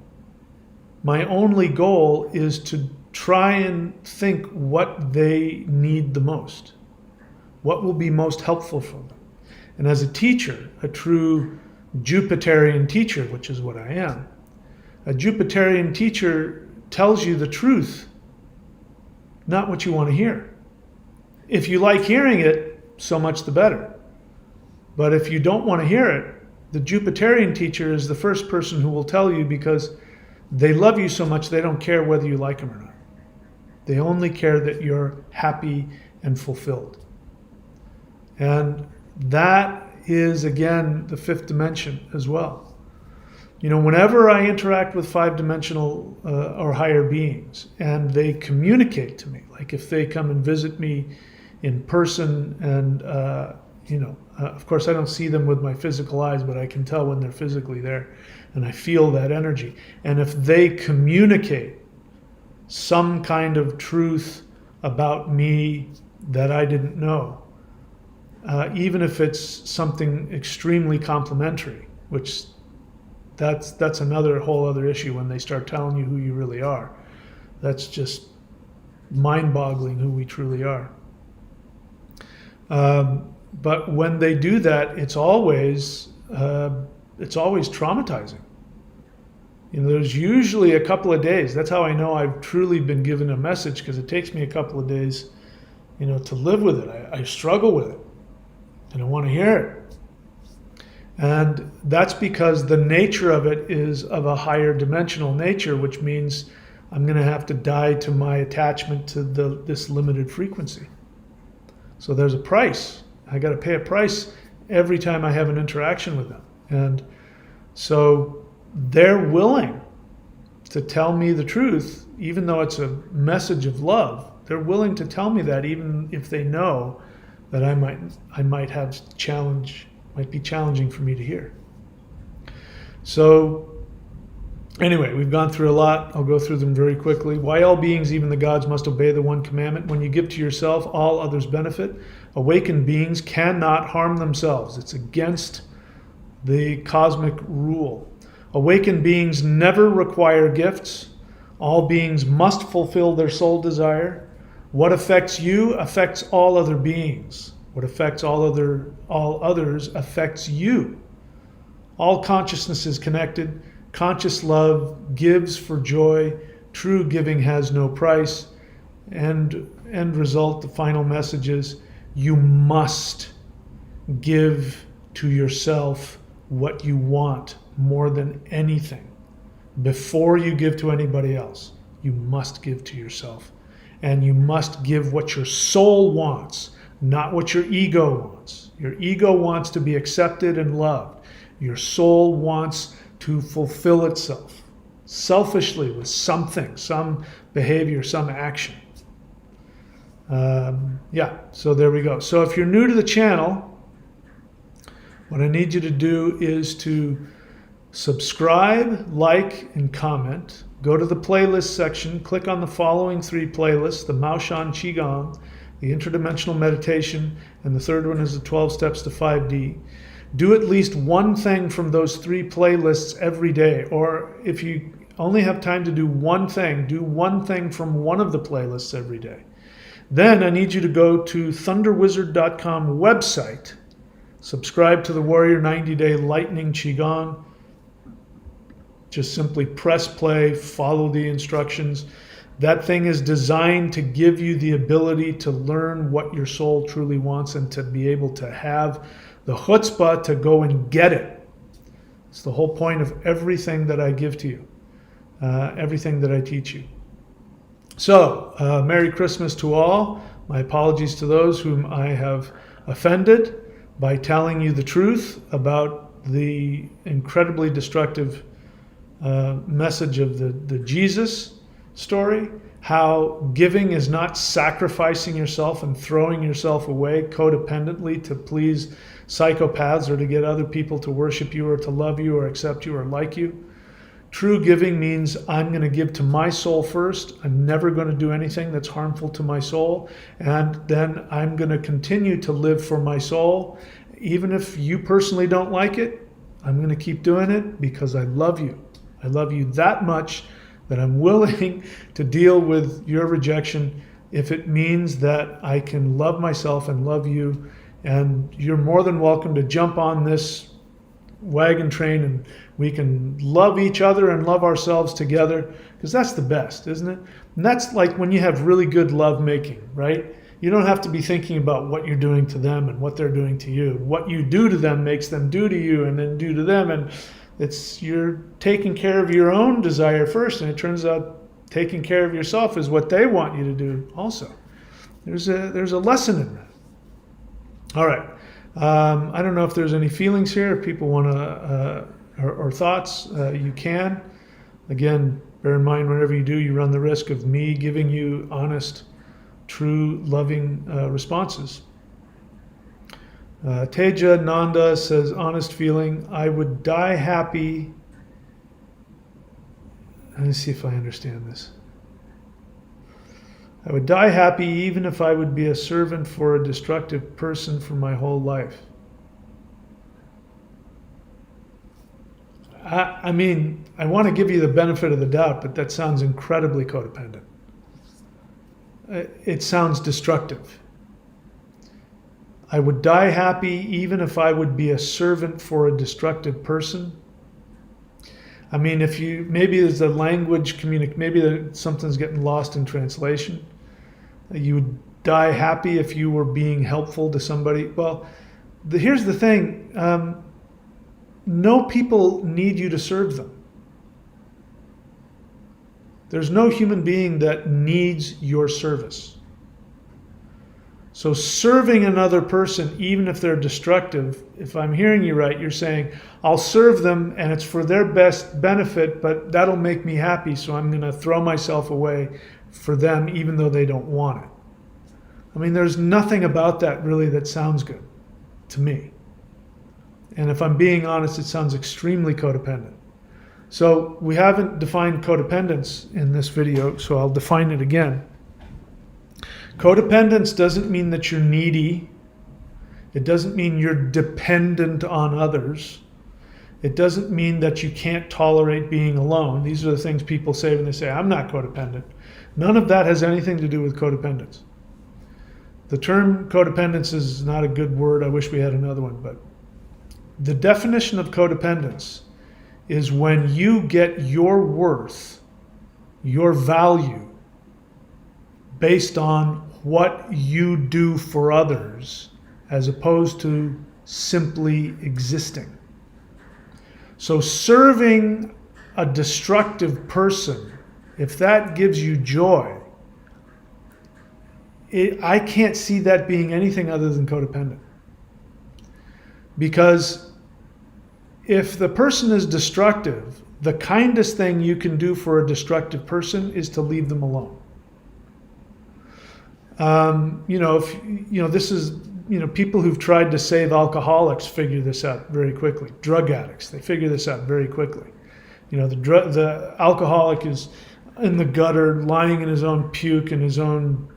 Speaker 1: goal is to try and think what they need the most. What will be most helpful for them? And as a teacher, a true Jupiterian teacher, which is what I am, a Jupiterian teacher tells you the truth, not what you want to hear. If you like hearing it, so much the better. But if you don't want to hear it, the Jupiterian teacher is the first person who will tell you, because they love you so much they don't care whether you like them or not. They only care that you're happy and fulfilled. And that is, again, the fifth dimension as well. Whenever I interact with five-dimensional or higher beings and they communicate to me, like if they come and visit me in person and, of course I don't see them with my physical eyes, but I can tell when they're physically there and I feel that energy. And if they communicate some kind of truth about me that I didn't know, even if it's something extremely complimentary, which that's another whole other issue when they start telling you who you really are. That's just mind-boggling who we truly are. But when they do that, it's always traumatizing. There's usually a couple of days. That's how I know I've truly been given a message, because it takes me a couple of days, to live with it. I struggle with it, and I want to hear it. And that's because the nature of it is of a higher dimensional nature, which means I'm going to have to die to my attachment to this limited frequency. So there's a price. I got to pay a price every time I have an interaction with them. And so they're willing to tell me the truth, even though it's a message of love. They're willing to tell me that, even if they know that I might have challenge, might be challenging for me to hear. So anyway, we've gone through a lot. I'll go through them very quickly. Why all beings, even the gods, must obey the one commandment. When you give to yourself, all others benefit. Awakened beings cannot harm themselves. It's against the cosmic rule. Awakened beings never require gifts. All beings must fulfill their soul desire. What affects you affects all other beings. What affects all others affects you. All consciousness is connected. Conscious love gives for joy. True giving has no price. And end result, the final message is you must give to yourself what you want more than anything. Before you give to anybody else, you must give to yourself. And you must give what your soul wants, not what your ego wants. Your ego wants to be accepted and loved. Your soul wants to fulfill itself selfishly with something, some behavior, some action. So there we go. So if you're new to the channel, what I need you to do is to subscribe, like, and comment. Go to the playlist section, click on the following 3 playlists, the Maoshan Qigong, the Interdimensional Meditation, and the third one is the 12 Steps to 5D. Do at least one thing from those 3 playlists every day, or if you only have time to do one thing, do one thing from one of the playlists every day. Then I need you to go to thunderwizard.com website, subscribe to the Warrior 90-Day Lightning Qigong. Just simply press play, follow the instructions. That thing is designed to give you the ability to learn what your soul truly wants and to be able to have the chutzpah to go and get it. It's the whole point of everything that I give to you, everything that I teach you. So, Merry Christmas to all. My apologies to those whom I have offended by telling you the truth about the incredibly destructive message of the Jesus story, how giving is not sacrificing yourself and throwing yourself away codependently to please psychopaths or to get other people to worship you or to love you or accept you or like you. True giving means I'm going to give to my soul first. I'm never going to do anything that's harmful to my soul. And then I'm going to continue to live for my soul. Even if you personally don't like it, I'm going to keep doing it because I love you. I love you that much that I'm willing to deal with your rejection if it means that I can love myself and love you. And you're more than welcome to jump on this wagon train and we can love each other and love ourselves together, because that's the best, isn't it? And that's like when you have really good love making, right? You don't have to be thinking about what you're doing to them and what they're doing to you. What you do to them makes them do to you and then do to them. And you're taking care of your own desire first, and it turns out taking care of yourself is what they want you to do also. There's a lesson in that. All right. I don't know if there's any feelings here. If people want to, or thoughts, you can. Again, bear in mind, whenever you do, you run the risk of me giving you honest, true, loving responses. Teja Nanda says, honest feeling, I would die happy. Let me see if I understand this. I would die happy even if I would be a servant for a destructive person for my whole life. I mean, I want to give you the benefit of the doubt, but that sounds incredibly codependent. It sounds destructive. I would die happy even if I would be a servant for a destructive person. I mean, if you, maybe there's a language maybe something's getting lost in translation. You would die happy if you were being helpful to somebody. Well, here's the thing. No people need you to serve them. There's no human being that needs your service. So serving another person, even if they're destructive, if I'm hearing you right, you're saying, I'll serve them and it's for their best benefit, but that'll make me happy, so I'm going to throw myself away for them even though they don't want it. I mean, there's nothing about that really that sounds good to me. And if I'm being honest, it sounds extremely codependent. So we haven't defined codependence in this video, so I'll define it again. Codependence doesn't mean that you're needy. It doesn't mean you're dependent on others. It doesn't mean that you can't tolerate being alone. These are the things people say when they say, I'm not codependent. None of that has anything to do with codependence. The term codependence is not a good word. I wish we had another one, but the definition of codependence is when you get your worth, your value based on what you do for others as opposed to simply existing. So serving a destructive person, if that gives you joy, I can't see that being anything other than codependent. Because if the person is destructive, the kindest thing you can do for a destructive person is to leave them alone. This is, people who've tried to save alcoholics figure this out very quickly. Drug addicts, they figure this out very quickly. The alcoholic is in the gutter, lying in his own puke and his own,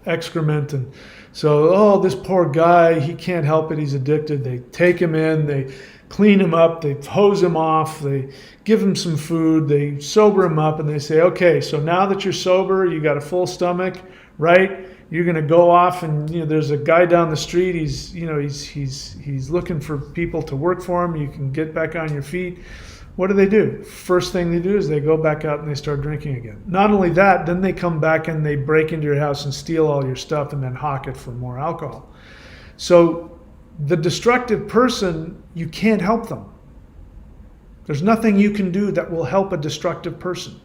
Speaker 1: excrement. And so, this poor guy, he can't help it, he's addicted. They take him in, they clean him up, they hose him off, they give him some food, they sober him up, and they say, okay, so now that you're sober, you got a full stomach, right? You're going to go off, and there's a guy down the street. He's looking for people to work for him. You can get back on your feet. What do? First thing they do is they go back out and they start drinking again. Not only that, then they come back and they break into your house and steal all your stuff and then hawk it for more alcohol. So the destructive person, you can't help them. There's nothing you can do that will help a destructive person.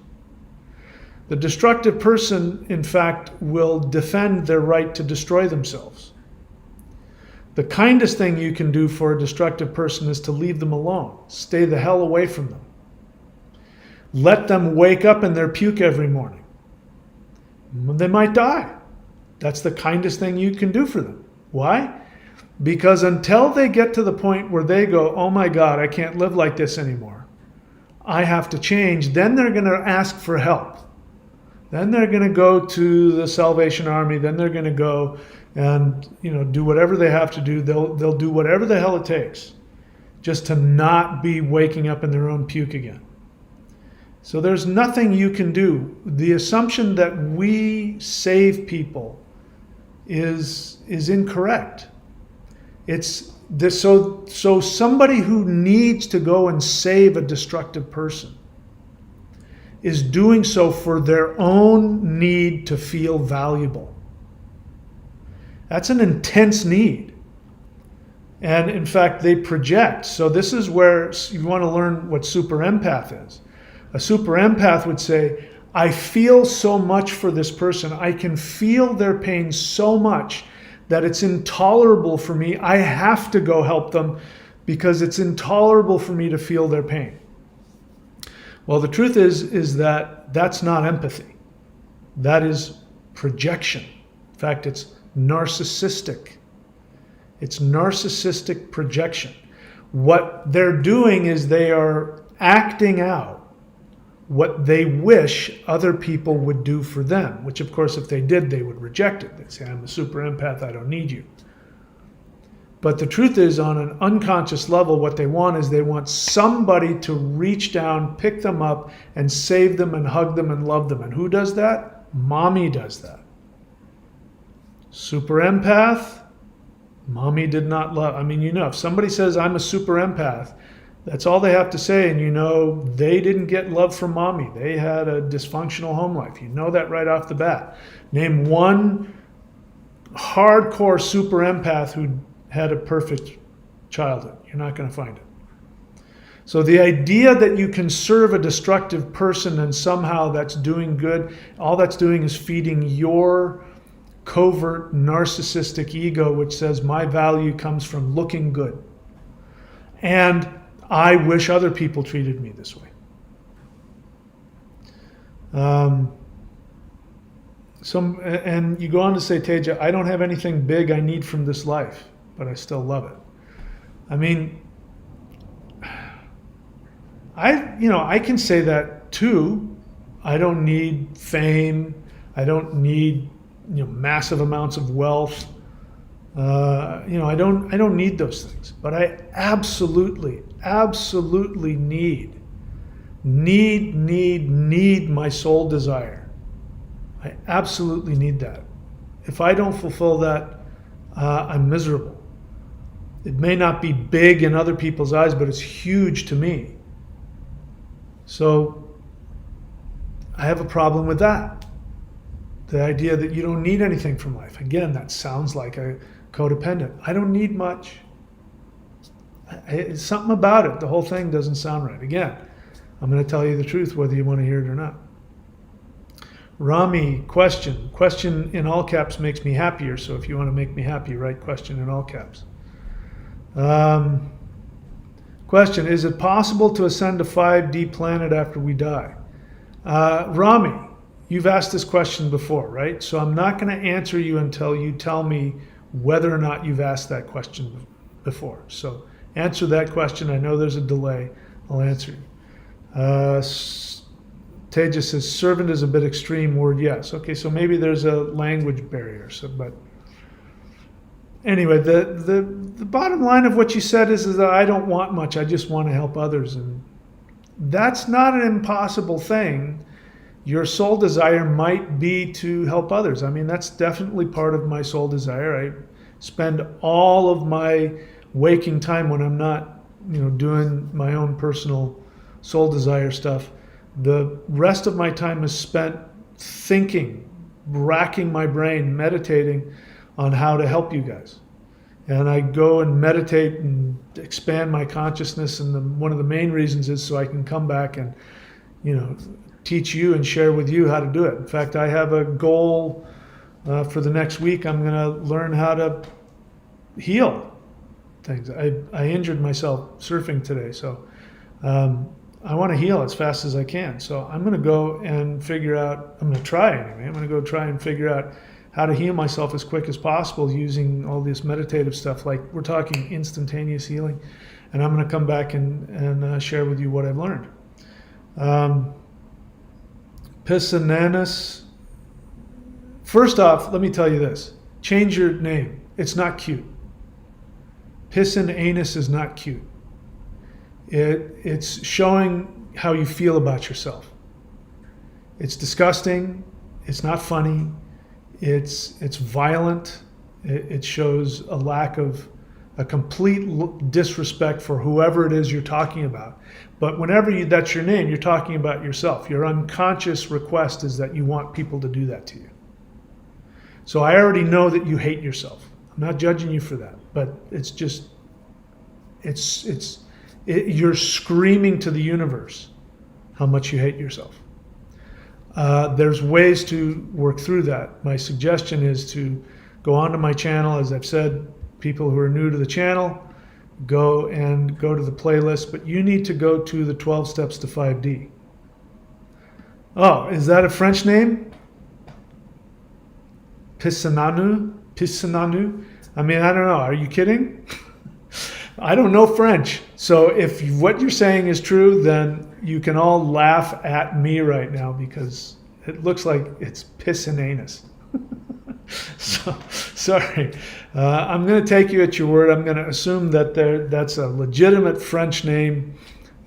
Speaker 1: The destructive person, in fact, will defend their right to destroy themselves. The kindest thing you can do for a destructive person is to leave them alone. Stay the hell away from them. Let them wake up in their puke every morning. They might die. That's the kindest thing you can do for them. Why? Because until they get to the point where they go, oh my God, I can't live like this anymore, I have to change, then they're going to ask for help. Then they're going to go to the Salvation Army. Then they're going to go and do whatever they have to do. They'll do whatever the hell it takes just to not be waking up in their own puke again. So there's nothing you can do. The assumption that we save people is incorrect. It's this, so somebody who needs to go and save a destructive person is doing so for their own need to feel valuable. That's an intense need. And in fact, they project. So this is where you want to learn what super empath is. A super empath would say, I feel so much for this person. I can feel their pain so much that it's intolerable for me. I have to go help them because it's intolerable for me to feel their pain. Well, the truth is that that's not empathy. That is projection. In fact, it's narcissistic. It's narcissistic projection. What they're doing is they are acting out what they wish other people would do for them, which of course, if they did, they would reject it. They'd say, I'm a super empath, I don't need you. But the truth is, on an unconscious level, what they want is they want somebody to reach down, pick them up, and save them and hug them and love them. And who does that? Mommy does that. Super empath, mommy did not love. If somebody says, I'm a super empath, that's all they have to say. And they didn't get love from mommy. They had a dysfunctional home life. You know that right off the bat. Name one hardcore super empath who had a perfect childhood. You're not going to find it. So the idea that you can serve a destructive person and somehow that's doing good, all that's doing is feeding your covert narcissistic ego, which says my value comes from looking good. And I wish other people treated me this way. And you go on to say, Teja, I don't have anything big I need from this life, but I still love it. I can say that too. I don't need fame. I don't need massive amounts of wealth. I don't need those things. But I absolutely need my soul desire. I absolutely need that. If I don't fulfill that, I'm miserable. It may not be big in other people's eyes, but it's huge to me. So I have a problem with that. The idea that you don't need anything from life. Again, that sounds like a codependent. I don't need much. It's something about it. The whole thing doesn't sound right. Again, I'm going to tell you the truth whether you want to hear it or not. Rami, question. Question in all caps makes me happier. So if you want to make me happy, write question in all caps. Question, is it possible to ascend to 5D planet after we die? Rami, you've asked this question before, right? So I'm not going to answer you until you tell me whether or not you've asked that question before. So answer that question. I know there's a delay. I'll answer you. Teja says, servant is a bit extreme word. Yes. Okay, so maybe there's a language barrier. So, but anyway, the bottom line of what you said is that I don't want much. I just want to help others. And that's not an impossible thing. Your soul desire might be to help others. I mean, that's definitely part of my soul desire. I spend all of my waking time when I'm not, doing my own personal soul desire stuff. The rest of my time is spent thinking, racking my brain, meditating on how to help you guys. And I go and meditate and expand my consciousness. And one of the main reasons is so I can come back and, teach you and share with you how to do it. In fact, I have a goal for the next week. I'm going to learn how to heal things. I injured myself surfing today, so I want to heal as fast as I can. So I'm going to go and figure out, I'm going to try anyway, I'm going to go try and figure out how to heal myself as quick as possible using all this meditative stuff. Like we're talking instantaneous healing. And I'm going to come back and share with you what I've learned. Pisananas. First off, let me tell you this. Change your name. It's not cute. Pissananus is not cute. It's showing how you feel about yourself. It's disgusting. It's not funny. It's violent. It shows a lack of a complete disrespect for whoever it is you're talking about. But whenever that's your name, you're talking about yourself. Your unconscious request is that you want people to do that to you. So I already know that you hate yourself. I'm not judging you for that, but it's just, you're screaming to the universe how much you hate yourself. There's ways to work through that. My suggestion is to go onto my channel. As I've said, people who are new to the channel, go to the playlist, but you need to go to the 12 Steps to 5D. Oh, is that a French name? Pissananu? I mean, I don't know. Are you kidding? I don't know French. So if what you're saying is true, then you can all laugh at me right now because it looks like it's Pissananus. So, sorry. I'm going to take you at your word. I'm going to assume that that's a legitimate French name.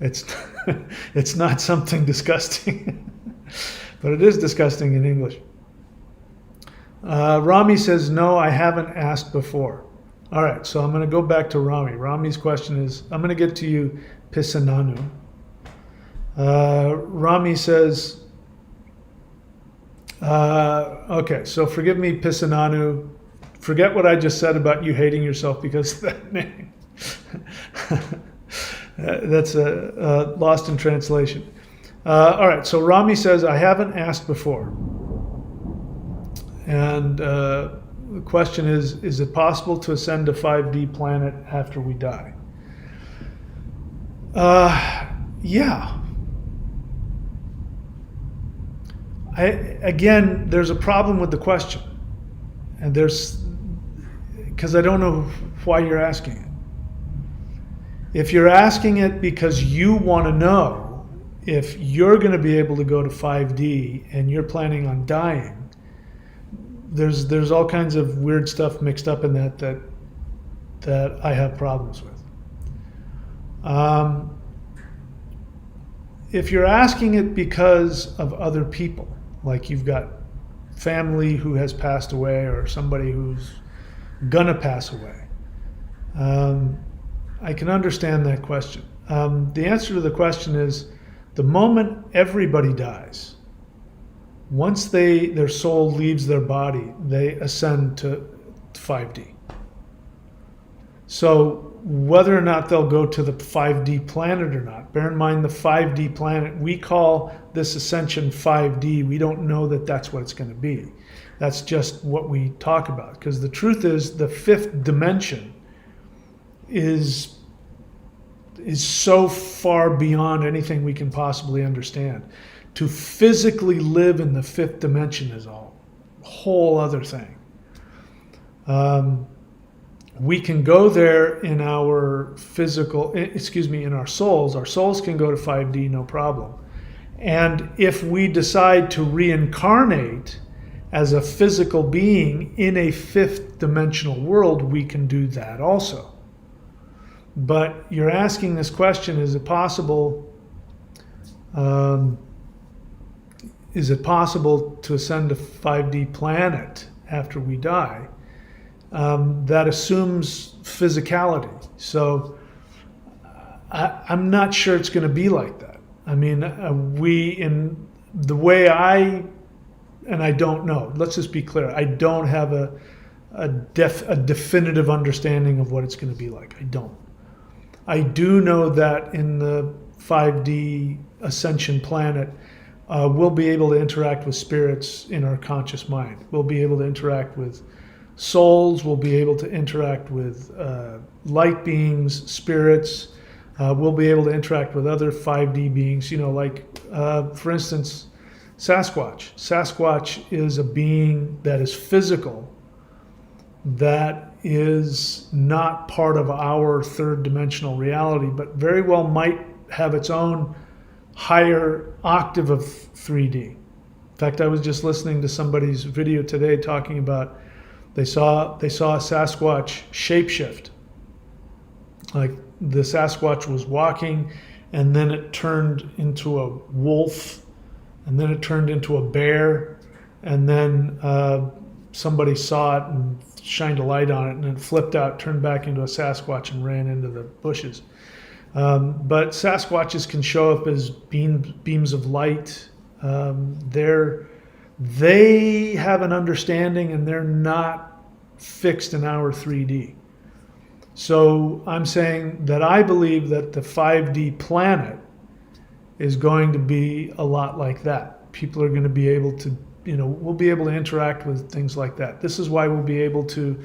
Speaker 1: It's not something disgusting, but it is disgusting in English. Rami says, no, I haven't asked before. All right, so I'm going to go back to Rami. Rami's question is, I'm going to get to you, Pissananu. Rami says, okay, so forgive me, Pissananu. Forget what I just said about you hating yourself because of that name. That's lost in translation. All right, so Rami says, I haven't asked before. And the question is it possible to ascend to 5D planet after we die? Yeah. Again, there's a problem with the question. And because I don't know why you're asking it. If you're asking it because you want to know if you're going to be able to go to 5D and you're planning on dying, there's all kinds of weird stuff mixed up in that I have problems with. If you're asking it because of other people, like you've got family who has passed away or somebody who's gonna pass away, I can understand that question. The answer to the question is the moment everybody dies, once their soul leaves their body, they ascend to 5D. So whether or not they'll go to the 5D planet or not, bear in mind the 5D planet, we call this ascension 5D. We don't know that that's what it's going to be. That's just what we talk about. Because the truth is, the fifth dimension is so far beyond anything we can possibly understand. To physically live in the fifth dimension is a whole other thing. We can go there in our in our souls. Our souls can go to 5D, no problem. And if we decide to reincarnate as a physical being in a fifth dimensional world, we can do that also. But you're asking this question, is it possible to ascend to 5D planet after we die? That assumes physicality. So I'm not sure it's going to be like that. I mean, in the way I don't know. Let's just be clear. I don't have a definitive understanding of what it's going to be like. I don't. I do know that in the 5D ascension planet, we'll be able to interact with spirits in our conscious mind. We'll be able to interact with souls. We'll be able to interact with light beings, spirits. We'll be able to interact with other 5D beings, for instance, Sasquatch. Sasquatch is a being that is physical, that is not part of our third dimensional reality, but very well might have its own higher octave of 3D. In fact, I was just listening to somebody's video today talking about they saw a Sasquatch shapeshift. Like the Sasquatch was walking, and then it turned into a wolf, and then it turned into a bear, and then somebody saw it and shined a light on it, and it flipped out, turned back into a Sasquatch, and ran into the bushes. But Sasquatches can show up as beams of light. They have an understanding, and they're not fixed in our 3D. So I'm saying that I believe that the 5D planet is going to be a lot like that. People are going to be able to, we'll be able to interact with things like that. This is why we'll be able to,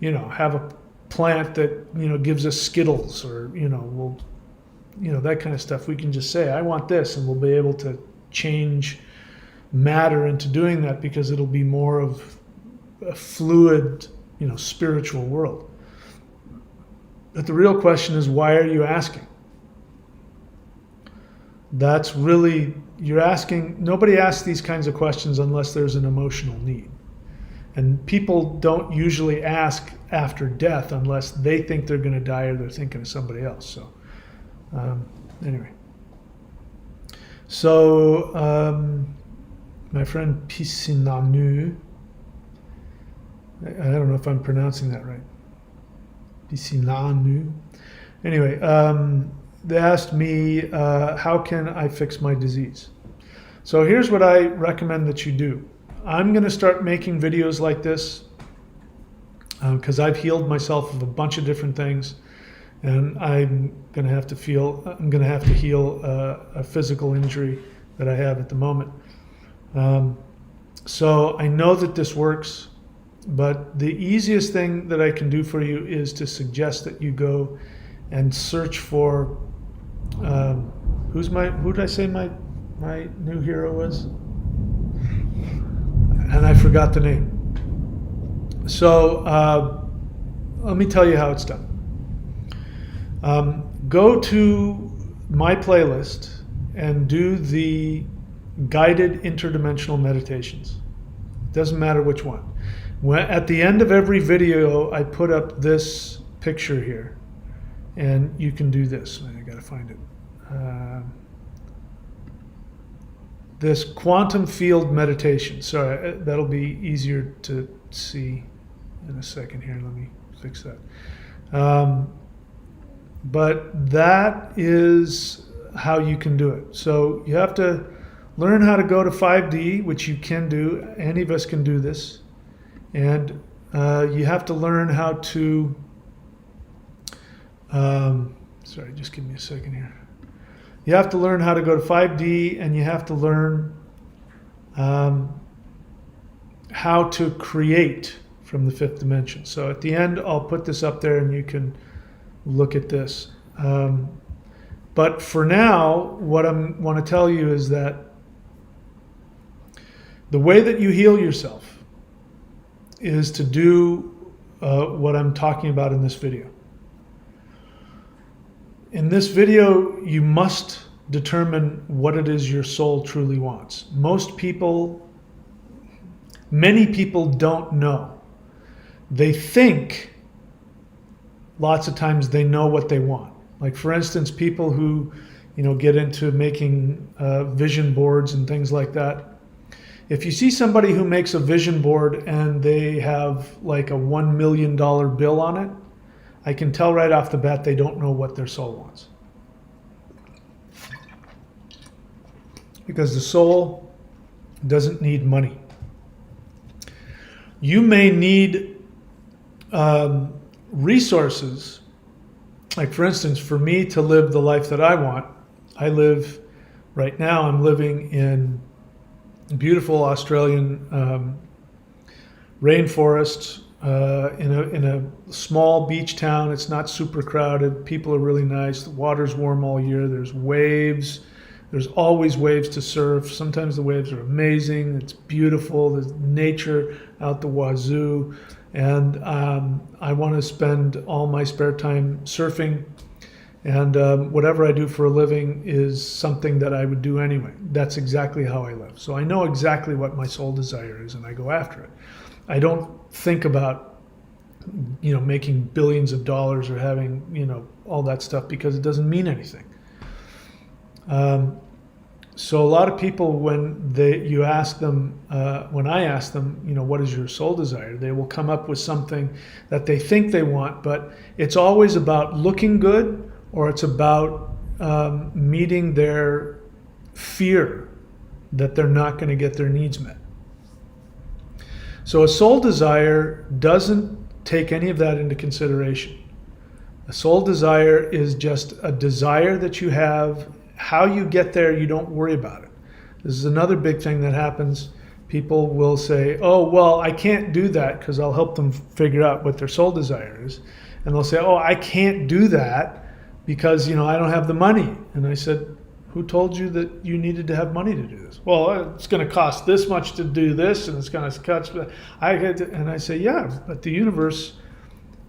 Speaker 1: have a plant that, gives us Skittles, or, that kind of stuff. We can just say, I want this, and we'll be able to change matter into doing that, because it'll be more of a fluid, spiritual world. But the real question is, why are you asking? That's really, you're asking, nobody asks these kinds of questions unless there's an emotional need. And people don't usually ask after death unless they think they're going to die or they're thinking of somebody else. So, anyway. So, my friend Pisinanu, I don't know if I'm pronouncing that right. Pisinanu. Anyway, they asked me, how can I fix my disease? So here's what I recommend that you do. I'm going to start making videos like this because I've healed myself of a bunch of different things, and I'm going to have to heal a physical injury that I have at the moment. So I know that this works, but the easiest thing that I can do for you is to suggest that you go and search for who did I say my new hero was? And I forgot the name. So let me tell you how it's done. Go to my playlist and do the guided interdimensional meditations. Doesn't matter which one. At the end of every video, I put up this picture here, and you can do this. I gotta find it. This quantum field meditation. Sorry, that'll be easier to see in a second here. Let me fix that. But that is how you can do it. So you have to learn how to go to 5D, which you can do. Any of us can do this. And you have to learn how to, sorry, just give me a second here. You have to learn how to go to 5D, and you have to learn how to create from the fifth dimension. So at the end, I'll put this up there and you can look at this. But for now, what I want to tell you is that the way that you heal yourself is to do what I'm talking about in this video. In this video, you must determine what it is your soul truly wants. Many people don't know. They think lots of times they know what they want. Like for instance, people who, get into making vision boards and things like that. If you see somebody who makes a vision board and they have like a $1 million bill on it, I can tell right off the bat they don't know what their soul wants. Because the soul doesn't need money. You may need resources. Like for instance, for me to live the life that I want, right now I'm living in beautiful Australian rainforest in a small beach town. It's not super crowded. People are really nice. The water's warm all year. There's waves. There's always waves to surf. Sometimes the waves are amazing. It's beautiful. There's nature out the wazoo. And I want to spend all my spare time surfing. And whatever I do for a living is something that I would do anyway. That's exactly how I live. So I know exactly what my soul desire is, and I go after it. I don't think about, making billions of dollars or having, all that stuff, because it doesn't mean anything. So a lot of people, when I ask them, what is your soul desire, they will come up with something that they think they want, but it's always about looking good, or it's about meeting their fear that they're not going to get their needs met. So a soul desire doesn't take any of that into consideration. A soul desire is just a desire that you have. How you get there, you don't worry about it. This is another big thing that happens. People will say, oh, well, I can't do that, because I'll help them figure out what their soul desire is. And they'll say, oh, I can't do that because, I don't have the money. And I said, who told you that you needed to have money to do this? Well, it's going to cost this much to do this, and it's going to cut. And I say, yeah, but the universe,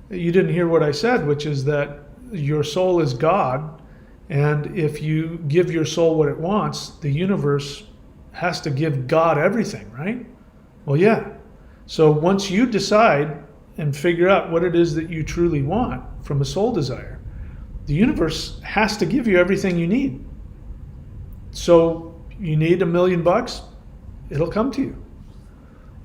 Speaker 1: you didn't hear what I said, which is that your soul is God. And if you give your soul what it wants, the universe has to give God everything, right? Well, yeah. So once you decide and figure out what it is that you truly want from a soul desire, the universe has to give you everything you need. So you need $1 million, it'll come to you.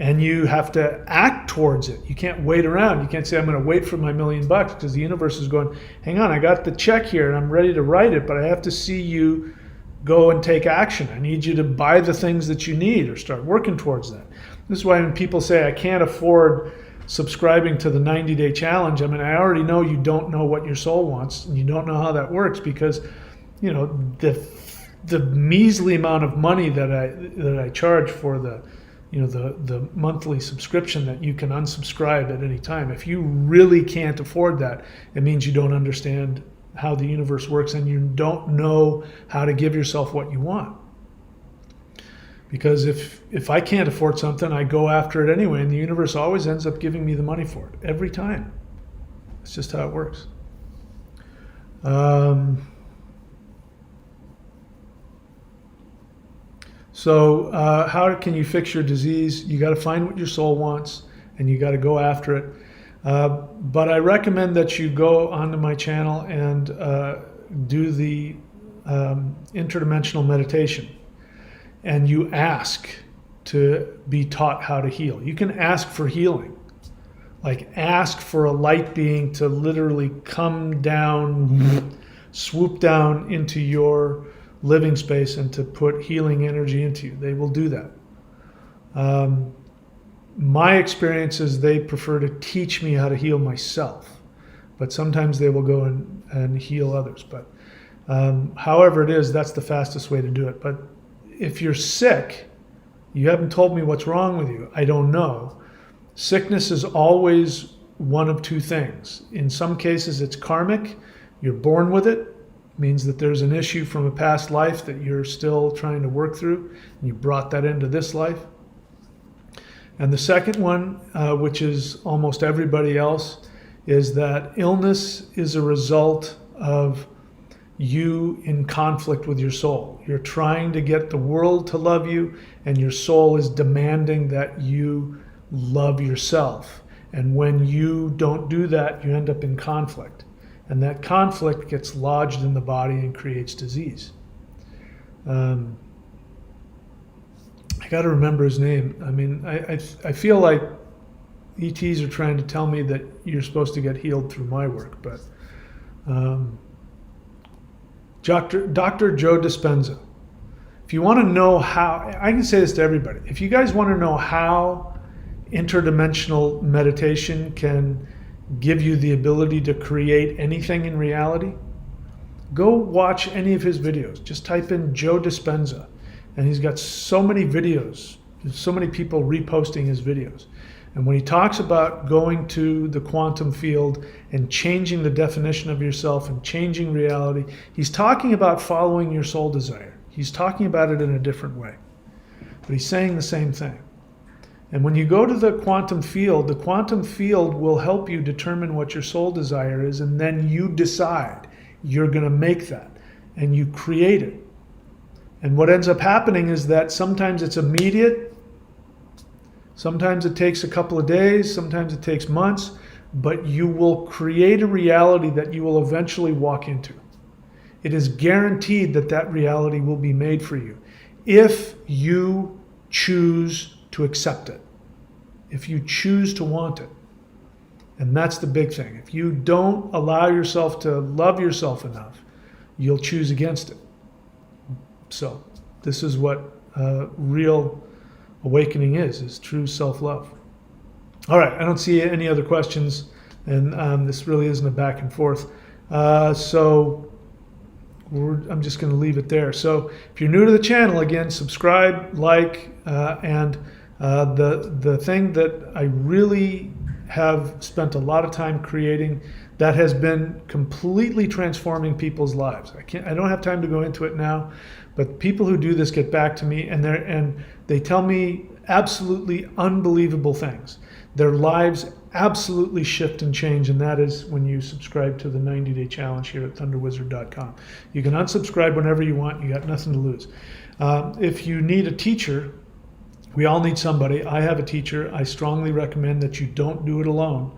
Speaker 1: And you have to act towards it. You can't wait around. You can't say, I'm going to wait for my $1 million, because the universe is going, hang on, I got the check here and I'm ready to write it, but I have to see you go and take action. I need you to buy the things that you need or start working towards that. This is why when people say, I can't afford subscribing to the 90-day challenge, I already know you don't know what your soul wants, and you don't know how that works, because, the measly amount of money that I charge for the monthly subscription that you can unsubscribe at any time. If you really can't afford that, it means you don't understand how the universe works, and you don't know how to give yourself what you want. Because if I can't afford something, I go after it anyway, and the universe always ends up giving me the money for it, every time. It's just how it works. So how can you fix your disease? You got to find what your soul wants, and you got to go after it. But I recommend that you go onto my channel and do the interdimensional meditation, and you ask to be taught how to heal. You can ask for healing, like ask for a light being to literally come down, swoop down into your living space and to put healing energy into you. They will do that. My experience is they prefer to teach me how to heal myself, but sometimes they will go and heal others. But however it is, that's the fastest way to do it. But if you're sick, you haven't told me what's wrong with you. I don't know. Sickness is always one of two things. In some cases, it's karmic. You're born with it. Means that there's an issue from a past life that you're still trying to work through. And you brought that into this life. And the second one, which is almost everybody else, is that illness is a result of you in conflict with your soul. You're trying to get the world to love you, and your soul is demanding that you love yourself. And when you don't do that, you end up in conflict. And that conflict gets lodged in the body and creates disease. I got to remember his name. I mean, I feel like ETs are trying to tell me that you're supposed to get healed through my work, but Dr. Joe Dispenza. If you want to know how, I can say this to everybody. If you guys want to know how interdimensional meditation can give you the ability to create anything in reality, go watch any of his videos. Just type in Joe Dispenza, and he's got so many videos, so many people reposting his videos. And when he talks about going to the quantum field and changing the definition of yourself and changing reality, he's talking about following your soul desire. He's talking about it in a different way, but he's saying the same thing. And when you go to the quantum field will help you determine what your soul desire is, and then you decide you're going to make that, and you create it. And what ends up happening is that sometimes it's immediate, sometimes it takes a couple of days, sometimes it takes months, but you will create a reality that you will eventually walk into. It is guaranteed that that reality will be made for you if you choose to accept it, if you choose to want it. And that's the big thing. If you don't allow yourself to love yourself enough, you'll choose against it. So this is what real awakening is true self-love. All right, I don't see any other questions, and this really isn't a back and forth. So I'm just going to leave it there. So if you're new to the channel, again, subscribe, like, and the thing that I really have spent a lot of time creating that has been completely transforming people's lives. I don't have time to go into it now, but people who do this get back to me, and they tell me absolutely unbelievable things. Their lives absolutely shift and change, and that is when you subscribe to the 90-day challenge here at thunderwizard.com. You can unsubscribe whenever you want. You got nothing to lose. If you need a teacher, we all need somebody. I have a teacher. I strongly recommend that you don't do it alone.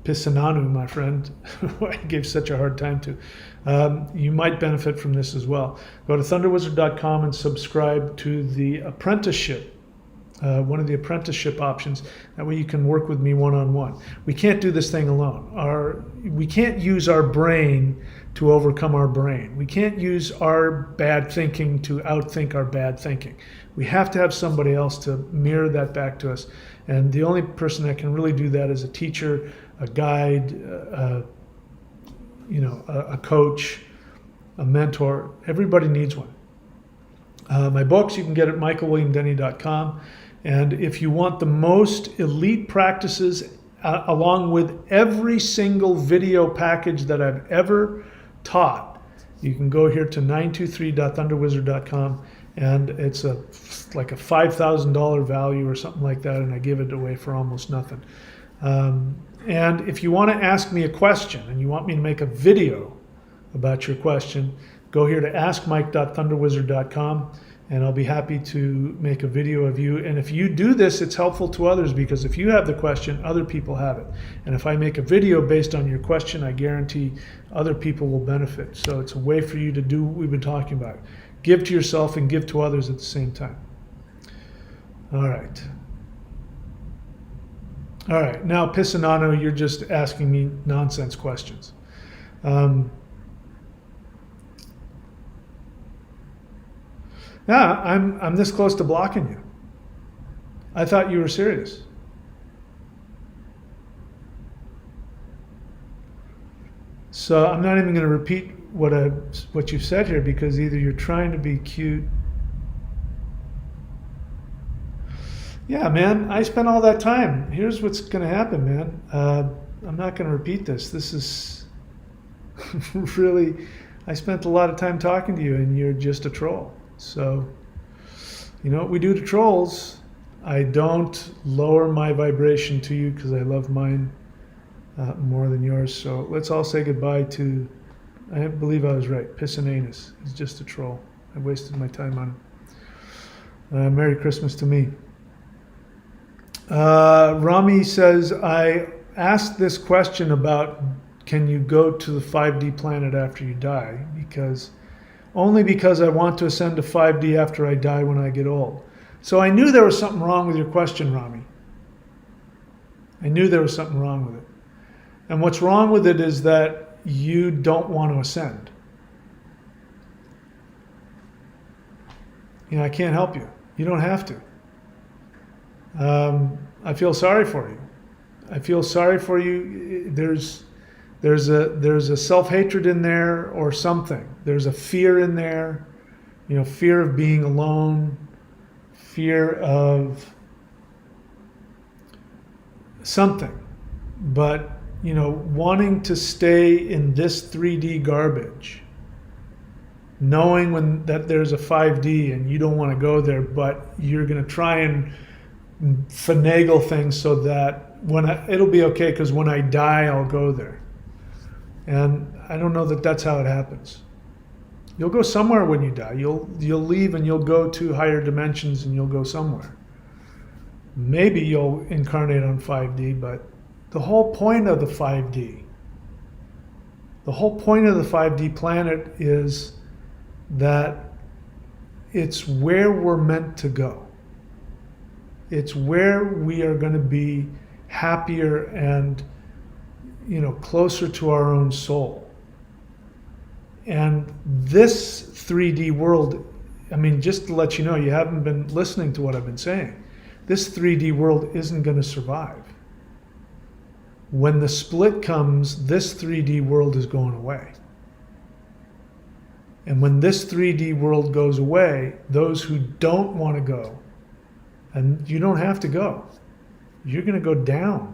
Speaker 1: Pisananu, my friend, who I gave such a hard time to, you might benefit from this as well. Go to thunderwizard.com and subscribe to the apprenticeship, one of the apprenticeship options. That way you can work with me one-on-one. We can't do this thing alone. We can't use our brain to overcome our brain. We can't use our bad thinking to outthink our bad thinking. We have to have somebody else to mirror that back to us. And the only person that can really do that is a teacher, a guide, a coach, a mentor. Everybody needs one. My books you can get at michaelwilliamdenny.com. And if you want the most elite practices, along with every single video package that I've ever taught, you can go here to 923.thunderwizard.com, and it's like a $5,000 value or something like that, and I give it away for almost nothing. And if you want to ask me a question and you want me to make a video about your question, go here to askmike.thunderwizard.com, and I'll be happy to make a video of you. And if you do this, it's helpful to others, because if you have the question, other people have it. And if I make a video based on your question, I guarantee other people will benefit. So it's a way for you to do what we've been talking about. Give to yourself and give to others at the same time. All right. All right. Now, Pisanano, you're just asking me nonsense questions. Yeah, I'm this close to blocking you. I thought you were serious. So I'm not even going to repeat what you've said here, because either you're trying to be cute. Yeah, man, I spent all that time. Here's what's going to happen, man. I'm not going to repeat this. This is really, I spent a lot of time talking to you, and you're just a troll. So, you know what we do to trolls? I don't lower my vibration to you because I love mine more than yours. So let's all say goodbye to, I believe I was right, Piscinanus. He's just a troll. I wasted my time on him. Merry Christmas to me. Rami says, I asked this question about can you go to the 5D planet after you die, only because I want to ascend to 5D after I die when I get old. So I knew there was something wrong with your question, Rami. I knew there was something wrong with it. And what's wrong with it is that you don't want to ascend. You know, I can't help you. You don't have to. I feel sorry for you. I feel sorry for you. There's a self-hatred in there or something. There's a fear in there, you know, fear of being alone, fear of something. But, you know, wanting to stay in this 3D garbage, knowing that there's a 5D and you don't want to go there, but you're going to try and finagle things so that it'll be okay because when I die, I'll go there. And I don't know that that's how it happens. You'll go somewhere when you die. You'll leave and you'll go to higher dimensions and you'll go somewhere. Maybe you'll incarnate on 5D, but the whole point of the 5D, the whole point of the 5D planet is that it's where we're meant to go. It's where we are going to be happier and, you know, closer to our own soul. And this 3D world, I mean, just to let you know, you haven't been listening to what I've been saying. This 3D world isn't going to survive. When the split comes, this 3D world is going away. And when this 3D world goes away, those who don't want to go, and you don't have to go, you're going to go down.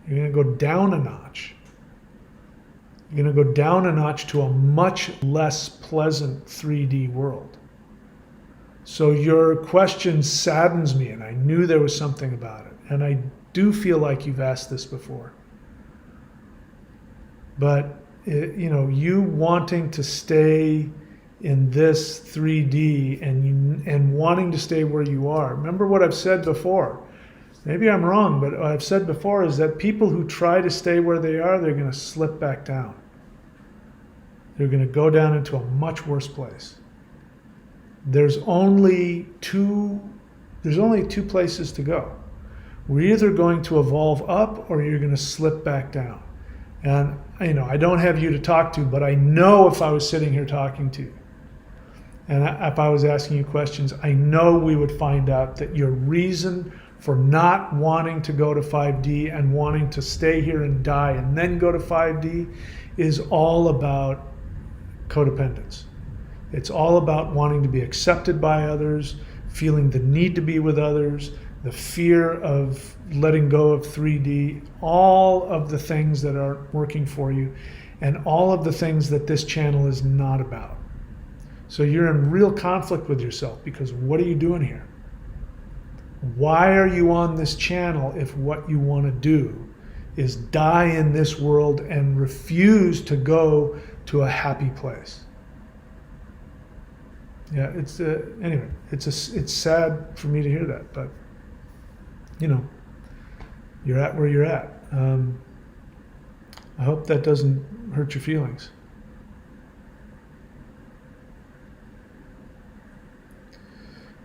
Speaker 1: You're going to go down a notch. You're going to go down a notch to a much less pleasant 3D world. So your question saddens me, and I knew there was something about it. And I do feel like you've asked this before. But, you know, you wanting to stay in this 3D and wanting to stay where you are. Remember what I've said before. Maybe I'm wrong, but what I've said before is that people who try to stay where they are, they're going to slip back down. They're going to go down into a much worse place. There's only two places to go. We're either going to evolve up or you're going to slip back down. And, you know, I don't have you to talk to, but I know if I was sitting here talking to you, and if I was asking you questions, I know we would find out that your reason for not wanting to go to 5D and wanting to stay here and die and then go to 5D is all about codependence. It's all about wanting to be accepted by others, feeling the need to be with others, the fear of letting go of 3D, all of the things that aren't working for you, and all of the things that this channel is not about. So you're in real conflict with yourself, because what are you doing here? Why are you on this channel if what you want to do is die in this world and refuse to go to a happy place? Yeah, it's anyway, it's sad for me to hear that, but you know, you're at where you're at. I hope that doesn't hurt your feelings.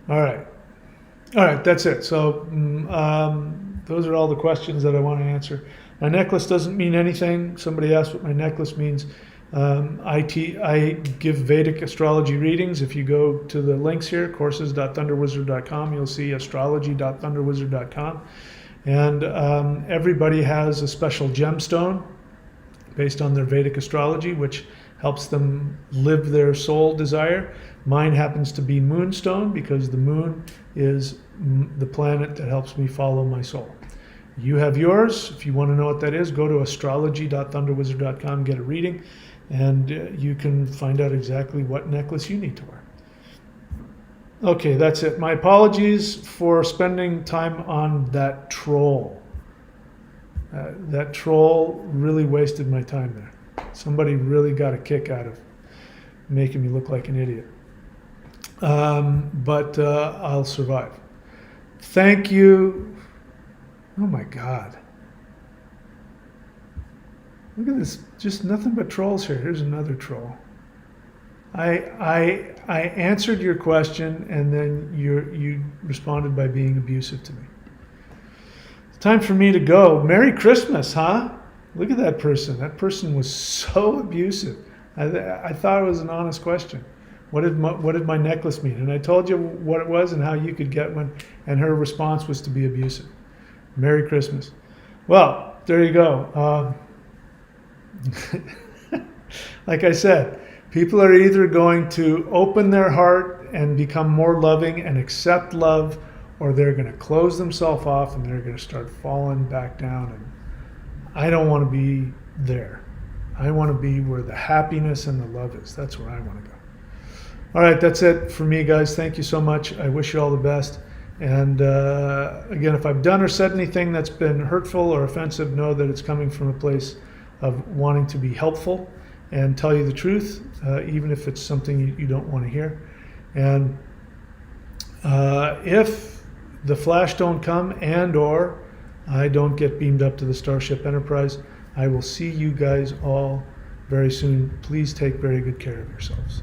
Speaker 1: All right, that's it. So those are all the questions that I want to answer. My necklace doesn't mean anything. Somebody asked what my necklace means. I give Vedic astrology readings. If you go to the links here, courses.thunderwizard.com, you'll see astrology.thunderwizard.com. And everybody has a special gemstone based on their Vedic astrology, which helps them live their soul desire. Mine happens to be moonstone because the moon is the planet that helps me follow my soul. You have yours. If you want to know what that is, go to astrology.thunderwizard.com, get a reading, and you can find out exactly what necklace you need to wear. Okay, that's it. My apologies for spending time on that troll. That troll really wasted my time there. Somebody really got a kick out of making me look like an idiot. But I'll survive. Thank you. Oh my God. Look at this. Just nothing but trolls here. Here's another troll. I answered your question, and then you responded by being abusive to me. It's time for me to go. Merry Christmas, huh? Look at that person. That person was so abusive. I thought it was an honest question. What did my necklace mean? And I told you what it was and how you could get one. And her response was to be abusive. Merry Christmas. Well, there you go. Like I said, people are either going to open their heart and become more loving and accept love, or they're going to close themselves off and they're going to start falling back down. And I don't want to be there. I want to be where the happiness and the love is. That's where I want to go. All right, that's it for me, guys. Thank you so much. I wish you all the best. And again, if I've done or said anything that's been hurtful or offensive, know that it's coming from a place of wanting to be helpful and tell you the truth, even if it's something you don't want to hear. And if the flash don't come and or I don't get beamed up to the Starship Enterprise, I will see you guys all very soon. Please take very good care of yourselves.